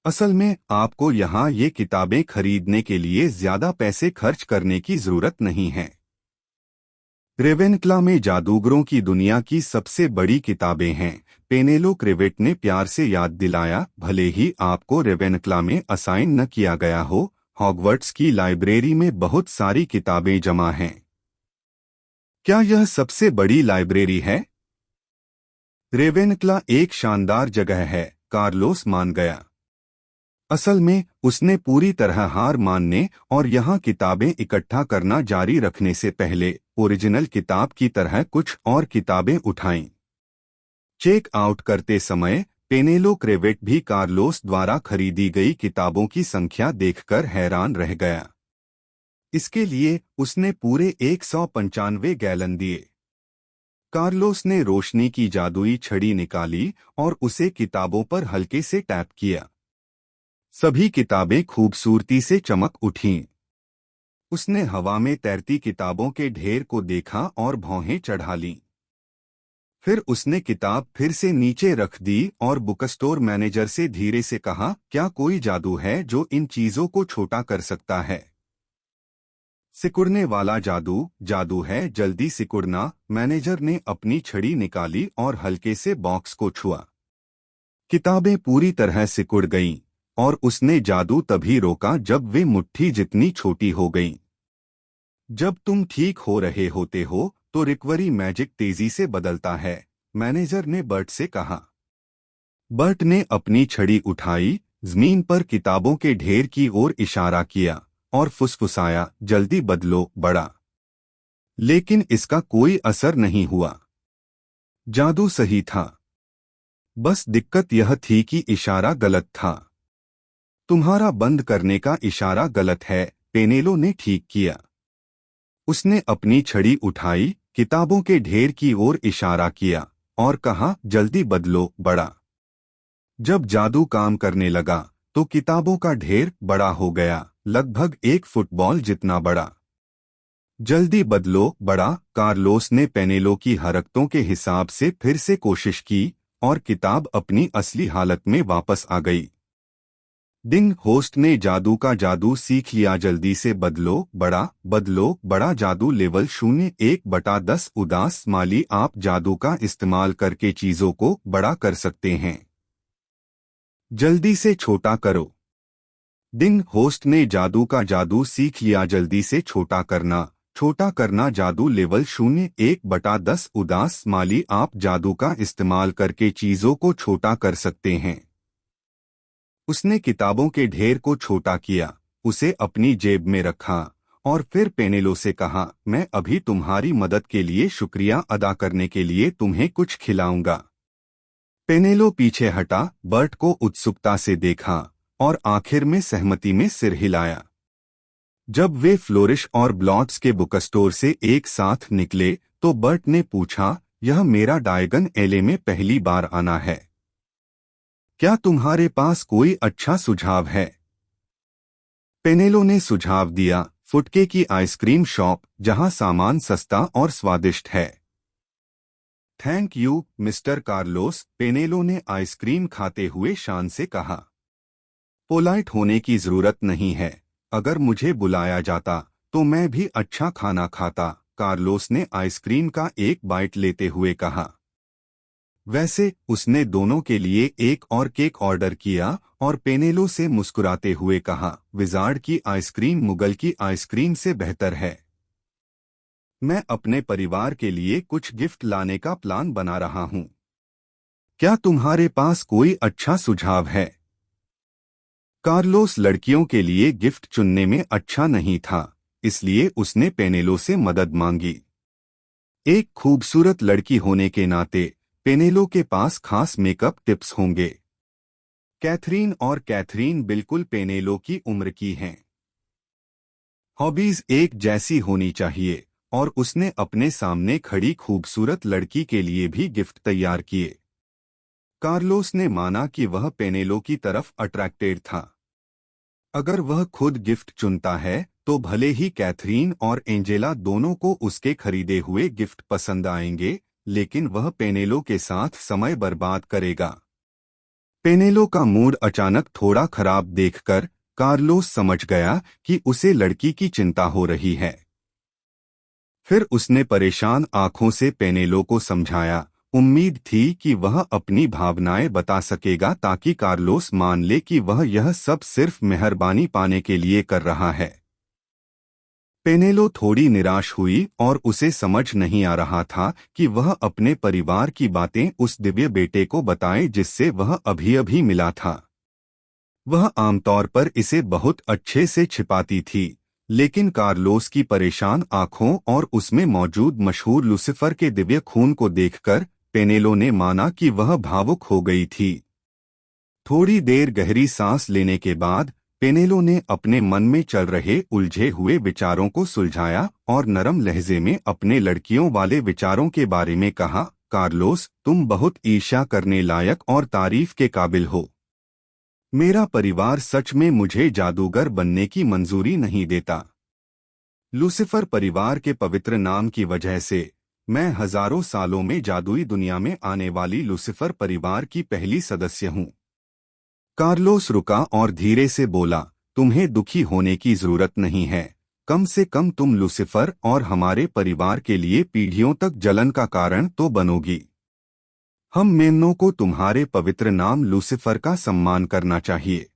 असल में आपको यहाँ ये किताबें खरीदने के लिए ज्यादा पैसे खर्च करने की जरूरत नहीं है। रेवेनक्ला में जादूगरों की दुनिया की सबसे बड़ी किताबें हैं, पेनेलो क्रेवेट ने प्यार से याद दिलाया। भले ही आपको रेवेनक्ला में असाइन न किया गया हो, हॉगवर्ट्स की लाइब्रेरी में बहुत सारी किताबें जमा हैं। क्या यह सबसे बड़ी लाइब्रेरी है? रेवेनक्ला एक शानदार जगह है, कार्लोस मान गया। असल में उसने पूरी तरह हार मानने और यहाँ किताबें इकट्ठा करना जारी रखने से पहले ओरिजिनल किताब की तरह कुछ और किताबें उठाईं। चेक आउट करते समय पेनेलो क्रेवेट भी कार्लोस द्वारा खरीदी गई किताबों की संख्या देखकर हैरान रह गया। इसके लिए उसने पूरे 195 गैलन दिए। कार्लोस ने रोशनी की जादुई छड़ी निकाली और उसे किताबों पर हल्के से टैप किया। सभी किताबें खूबसूरती से चमक उठीं। उसने हवा में तैरती किताबों के ढेर को देखा और भौहें चढ़ा लीं। फिर उसने किताब फिर से नीचे रख दी और बुकस्टोर मैनेजर से धीरे से कहा, क्या कोई जादू है जो इन चीजों को छोटा कर सकता है? सिकुड़ने वाला जादू, जादू है जल्दी सिकुड़ना। मैनेजर ने अपनी छड़ी निकाली और हल्के से बॉक्स को छुआ। किताबें पूरी तरह सिकुड़ गईं और उसने जादू तभी रोका जब वे मुट्ठी जितनी छोटी हो गईं। जब तुम ठीक हो रहे होते हो तो रिकवरी मैजिक तेजी से बदलता है, मैनेजर ने बर्ट से कहा। बर्ट ने अपनी छड़ी उठाई, जमीन पर किताबों के ढेर की ओर इशारा किया और फुसफुसाया, जल्दी बदलो बड़ा। लेकिन इसका कोई असर नहीं हुआ। जादू सही था। बस दिक्कत यह थी कि इशारा गलत था। तुम्हारा बंद करने का इशारा गलत है, पेनेलो ने ठीक किया। उसने अपनी छड़ी उठाई, किताबों के ढेर की ओर इशारा किया और कहा, जल्दी बदलो बड़ा। जब जादू काम करने लगा तो किताबों का ढेर बड़ा हो गया, लगभग 1 फुटबॉल जितना बड़ा। जल्दी बदलो बड़ा। कार्लोस ने पेनेलो की हरकतों के हिसाब से फिर से कोशिश की और किताब अपनी असली हालत में वापस आ गई। डिंग, होस्ट ने जादू का जादू सीख लिया, जल्दी से बदलो बड़ा। जादू लेवल 0 1/10। उदास माली, आप जादू का इस्तेमाल करके चीजों को बड़ा कर सकते हैं। जल्दी से छोटा करो। डिंग, होस्ट ने जादू का जादू सीख लिया, जल्दी से छोटा करना। जादू लेवल 0 1/10। उदास माली, आप जादू का इस्तेमाल करके चीजों को छोटा कर सकते हैं। उसने किताबों के ढेर को छोटा किया, उसे अपनी जेब में रखा और फिर पेनेलो से कहा, मैं अभी तुम्हारी मदद के लिए शुक्रिया अदा करने के लिए तुम्हें कुछ खिलाऊंगा। पेनेलो पीछे हटा, बर्ट को उत्सुकता से देखा और आखिर में सहमति में सिर हिलाया। जब वे फ्लोरिश और ब्लॉट्स के बुकस्टोर से एक साथ निकले तो बर्ट ने पूछा, यह मेरा डायगन एले में पहली बार आना है। क्या तुम्हारे पास कोई अच्छा सुझाव है? पेनेलो ने सुझाव दिया, फुटके की आइसक्रीम शॉप, जहां सामान सस्ता और स्वादिष्ट है। थैंक यू मिस्टर कार्लोस, पेनेलो ने आइसक्रीम खाते हुए शान से कहा। पोलाइट होने की जरूरत नहीं है। अगर मुझे बुलाया जाता तो मैं भी अच्छा खाना खाता, कार्लोस ने आइसक्रीम का एक बाइट लेते हुए कहा। वैसे उसने दोनों के लिए एक और केक ऑर्डर किया और पेनेलो से मुस्कुराते हुए कहा, विजार्ड की आइसक्रीम मुगल की आइसक्रीम से बेहतर है। मैं अपने परिवार के लिए कुछ गिफ्ट लाने का प्लान बना रहा हूं। क्या तुम्हारे पास कोई अच्छा सुझाव है? कार्लोस लड़कियों के लिए गिफ्ट चुनने में अच्छा नहीं था, इसलिए उसने पेनेलो से मदद मांगी। एक खूबसूरत लड़की होने के नाते पेनेलो के पास खास मेकअप टिप्स होंगे। कैथरीन बिल्कुल पेनेलो की उम्र की हैं। हॉबीज एक जैसी होनी चाहिए और उसने अपने सामने खड़ी खूबसूरत लड़की के लिए भी गिफ्ट तैयार किए। कार्लोस ने माना कि वह पेनेलो की तरफ अट्रैक्टेड था। अगर वह खुद गिफ्ट चुनता है तो भले ही कैथरीन और एंजेला दोनों को उसके खरीदे हुए गिफ्ट पसंद आएंगे, लेकिन वह पेनेलो के साथ समय बर्बाद करेगा। पेनेलो का मूड अचानक थोड़ा खराब देखकर कार्लोस समझ गया कि उसे लड़की की चिंता हो रही है। फिर उसने परेशान आंखों से पेनेलो को समझाया। उम्मीद थी कि वह अपनी भावनाएं बता सकेगा ताकि कार्लोस मान ले कि वह यह सब सिर्फ मेहरबानी पाने के लिए कर रहा है। पेनेलो थोड़ी निराश हुई और उसे समझ नहीं आ रहा था कि वह अपने परिवार की बातें उस दिव्य बेटे को बताए जिससे वह अभी अभी मिला था। वह आमतौर पर इसे बहुत अच्छे से छिपाती थी, लेकिन कार्लोस की परेशान आंखों और उसमें मौजूद मशहूर लूसिफर के दिव्य खून को देखकर पेनेलो ने माना कि वह भावुक हो गई थी। थोड़ी देर गहरी सांस लेने के बाद पेनेलो ने अपने मन में चल रहे उलझे हुए विचारों को सुलझाया और नरम लहजे में अपने लड़कियों वाले विचारों के बारे में कहा, कार्लोस, तुम बहुत ईर्ष्या करने लायक और तारीफ के काबिल हो। मेरा परिवार सच में मुझे जादूगर बनने की मंजूरी नहीं देता। लूसिफर परिवार के पवित्र नाम की वजह से मैं हजारों सालों में जादुई दुनिया में आने वाली लूसिफर परिवार की पहली सदस्य हूँ। कार्लोस रुका और धीरे से बोला, तुम्हें दुखी होने की जरूरत नहीं है। कम से कम तुम लूसिफर और हमारे परिवार के लिए पीढ़ियों तक जलन का कारण तो बनोगी। हम मेमनों को तुम्हारे पवित्र नाम लूसिफर का सम्मान करना चाहिए।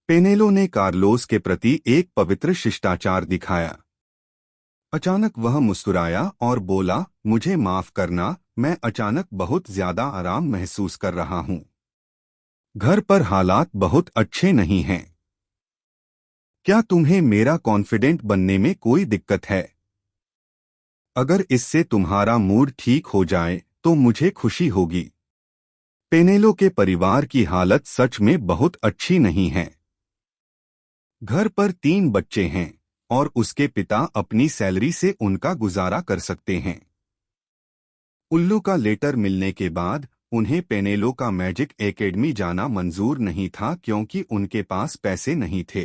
पेनेलो ने कार्लोस के प्रति एक पवित्र शिष्टाचार दिखाया। अचानक वह मुस्कुराया और बोला, मुझे माफ करना, मैं अचानक बहुत ज्यादा आराम महसूस कर रहा हूँ। घर पर हालात बहुत अच्छे नहीं हैं। क्या तुम्हें मेरा कॉन्फिडेंट बनने में कोई दिक्कत है? अगर इससे तुम्हारा मूड ठीक हो जाए तो मुझे खुशी होगी। पेनेलो के परिवार की हालत सच में बहुत अच्छी नहीं है। घर पर 3 बच्चे हैं और उसके पिता अपनी सैलरी से उनका गुजारा कर सकते हैं। उल्लू का लेटर मिलने के बाद उन्हें पेनेलो का मैजिक एकेडमी जाना मंजूर नहीं था क्योंकि उनके पास पैसे नहीं थे।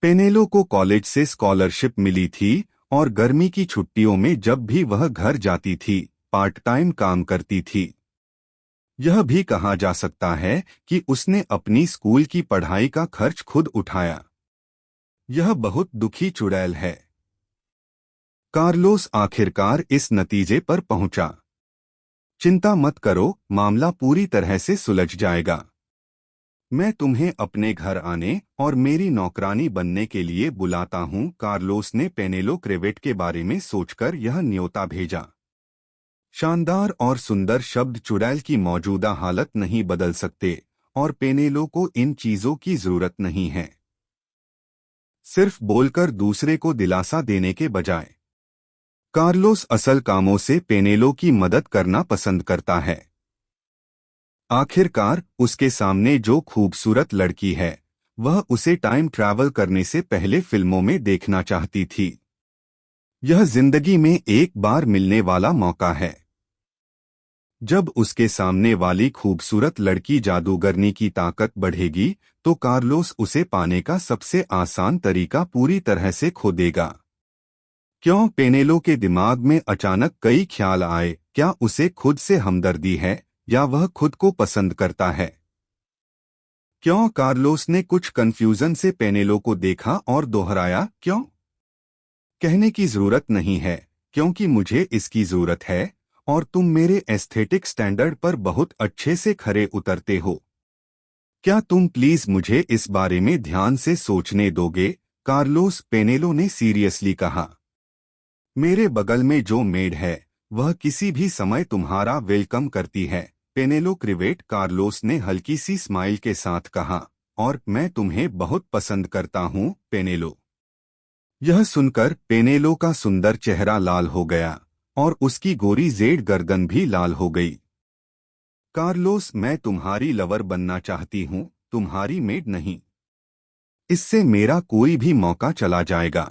पेनेलो को कॉलेज से स्कॉलरशिप मिली थी और गर्मी की छुट्टियों में जब भी वह घर जाती थी, पार्ट टाइम काम करती थी। यह भी कहा जा सकता है कि उसने अपनी स्कूल की पढ़ाई का खर्च खुद उठाया। यह बहुत दुखी चुड़ैल है। कार्लोस आखिरकार इस नतीजे पर पहुंचा। चिंता मत करो, मामला पूरी तरह से सुलझ जाएगा। मैं तुम्हें अपने घर आने और मेरी नौकरानी बनने के लिए बुलाता हूं। कार्लोस ने पेनेलो क्रेवेट के बारे में सोचकर यह न्योता भेजा। शानदार और सुंदर शब्द चुड़ैल की मौजूदा हालत नहीं बदल सकते और पेनेलो को इन चीजों की जरूरत नहीं है। सिर्फ बोलकर दूसरे को दिलासा देने के बजाय कार्लोस असल कामों से पेनेलो की मदद करना पसंद करता है। आखिरकार उसके सामने जो खूबसूरत लड़की है, वह उसे टाइम ट्रैवल करने से पहले फिल्मों में देखना चाहती थी। यह जिंदगी में एक बार मिलने वाला मौका है। जब उसके सामने वाली खूबसूरत लड़की जादूगरनी की ताकत बढ़ेगी तो कार्लोस उसे पाने का सबसे आसान तरीका पूरी तरह से खो देगा। क्यों? पेनेलो के दिमाग में अचानक कई ख्याल आए। क्या उसे खुद से हमदर्दी है या वह खुद को पसंद करता है? क्यों? कार्लोस ने कुछ कंफ्यूजन से पेनेलो को देखा और दोहराया, क्यों? कहने की जरूरत नहीं है, क्योंकि मुझे इसकी जरूरत है और तुम मेरे एस्थेटिक स्टैंडर्ड पर बहुत अच्छे से खरे उतरते हो। क्या तुम प्लीज मुझे इस बारे में ध्यान से सोचने दोगे? कार्लोस पेनेलो ने सीरियसली कहा। मेरे बगल में जो मेड है वह किसी भी समय तुम्हारा वेलकम करती है, पेनेलो क्रिवेट कार्लोस ने हल्की सी स्माइल के साथ कहा। और मैं तुम्हें बहुत पसंद करता हूँ, पेनेलो। यह सुनकर पेनेलो का सुंदर चेहरा लाल हो गया और उसकी गोरी जेड गर्दन भी लाल हो गई। कार्लोस, मैं तुम्हारी लवर बनना चाहती हूँ, तुम्हारी मेड नहीं। इससे मेरा कोई भी मौका चला जाएगा।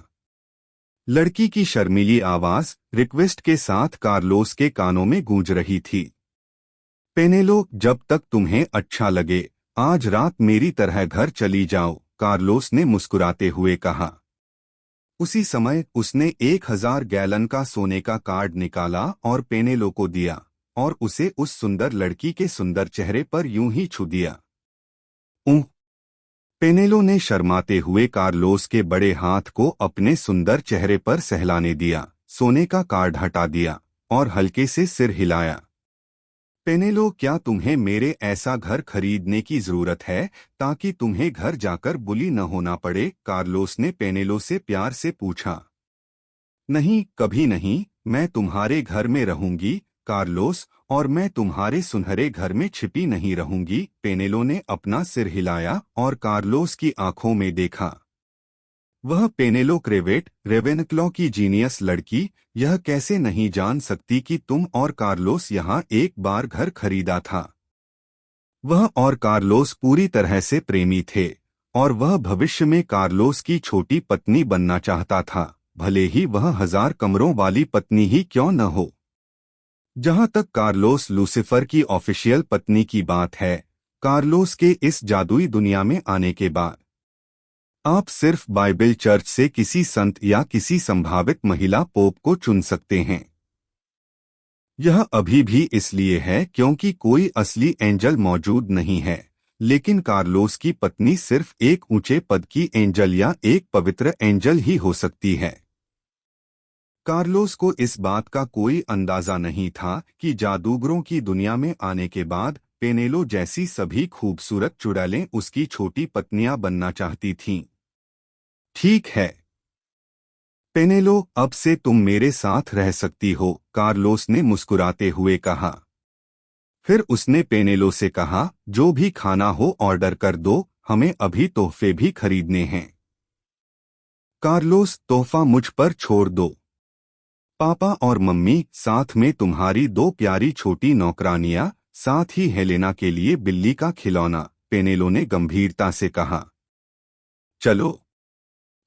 लड़की की शर्मीली आवाज रिक्वेस्ट के साथ कार्लोस के कानों में गूंज रही थी। पेनेलो, जब तक तुम्हें अच्छा लगे आज रात मेरी तरह घर चली जाओ, कार्लोस ने मुस्कुराते हुए कहा। उसी समय उसने 1000 गैलन का सोने का कार्ड निकाला और पेनेलो को दिया और उसे उस सुंदर लड़की के सुंदर चेहरे पर यूं ही छू दिया। पेनेलो ने शर्माते हुए कार्लोस के बड़े हाथ को अपने सुंदर चेहरे पर सहलाने दिया, सोने का कार्ड हटा दिया और हल्के से सिर हिलाया। पेनेलो, क्या तुम्हें मेरे ऐसा घर खरीदने की जरूरत है ताकि तुम्हें घर जाकर बुली न होना पड़े? कार्लोस ने पेनेलो से प्यार से पूछा। नहीं, कभी नहीं, मैं तुम्हारे घर में रहूंगी, कार्लोस, और मैं तुम्हारे सुनहरे घर में छिपी नहीं रहूंगी। पेनेलो ने अपना सिर हिलाया और कार्लोस की आंखों में देखा। वह पेनेलो क्रेवेट, रेवेनक्लॉ की जीनियस लड़की, यह कैसे नहीं जान सकती कि तुम और कार्लोस यहाँ एक बार घर खरीदा था। वह और कार्लोस पूरी तरह से प्रेमी थे और वह भविष्य में कार्लोस की छोटी पत्नी बनना चाहता था, भले ही वह 1000 कमरों वाली पत्नी ही क्यों न हो। जहां तक कार्लोस लूसिफर की ऑफिशियल पत्नी की बात है, कार्लोस के इस जादुई दुनिया में आने के बाद आप सिर्फ बाइबल चर्च से किसी संत या किसी संभावित महिला पोप को चुन सकते हैं। यह अभी भी इसलिए है क्योंकि कोई असली एंजल मौजूद नहीं है, लेकिन कार्लोस की पत्नी सिर्फ एक ऊंचे पद की एंजल या एक पवित्र एंजल ही हो सकती है। कार्लोस को इस बात का कोई अंदाजा नहीं था कि जादूगरों की दुनिया में आने के बाद पेनेलो जैसी सभी खूबसूरत चुड़ैलें उसकी छोटी पत्नियां बनना चाहती थीं। ठीक है पेनेलो, अब से तुम मेरे साथ रह सकती हो, कार्लोस ने मुस्कुराते हुए कहा। फिर उसने पेनेलो से कहा, जो भी खाना हो ऑर्डर कर दो, हमें अभी तोहफे भी खरीदने हैं। कार्लोस, तोहफा मुझ पर छोड़ दो। पापा और मम्मी, साथ में तुम्हारी 2 प्यारी छोटी नौकरानियां, साथ ही हेलेना के लिए बिल्ली का खिलौना, पेनेलो ने गंभीरता से कहा। चलो,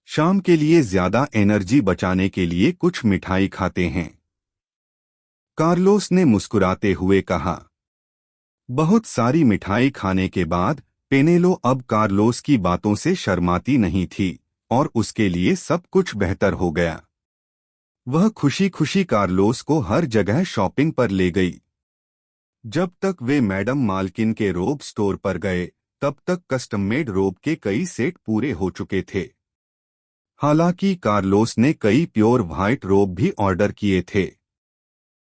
शाम के लिए ज्यादा एनर्जी बचाने के लिए कुछ मिठाई खाते हैं, कार्लोस ने मुस्कुराते हुए कहा। बहुत सारी मिठाई खाने के बाद पेनेलो अब कार्लोस की बातों से शर्माती नहीं थी और उसके लिए सब कुछ बेहतर हो गया। वह खुशी खुशी कार्लोस को हर जगह शॉपिंग पर ले गई। जब तक वे मैडम मालकिन के रोब स्टोर पर गए, तब तक कस्टम मेड रोब के कई सेट पूरे हो चुके थे। हालांकि कार्लोस ने कई प्योर व्हाइट रोब भी ऑर्डर किए थे।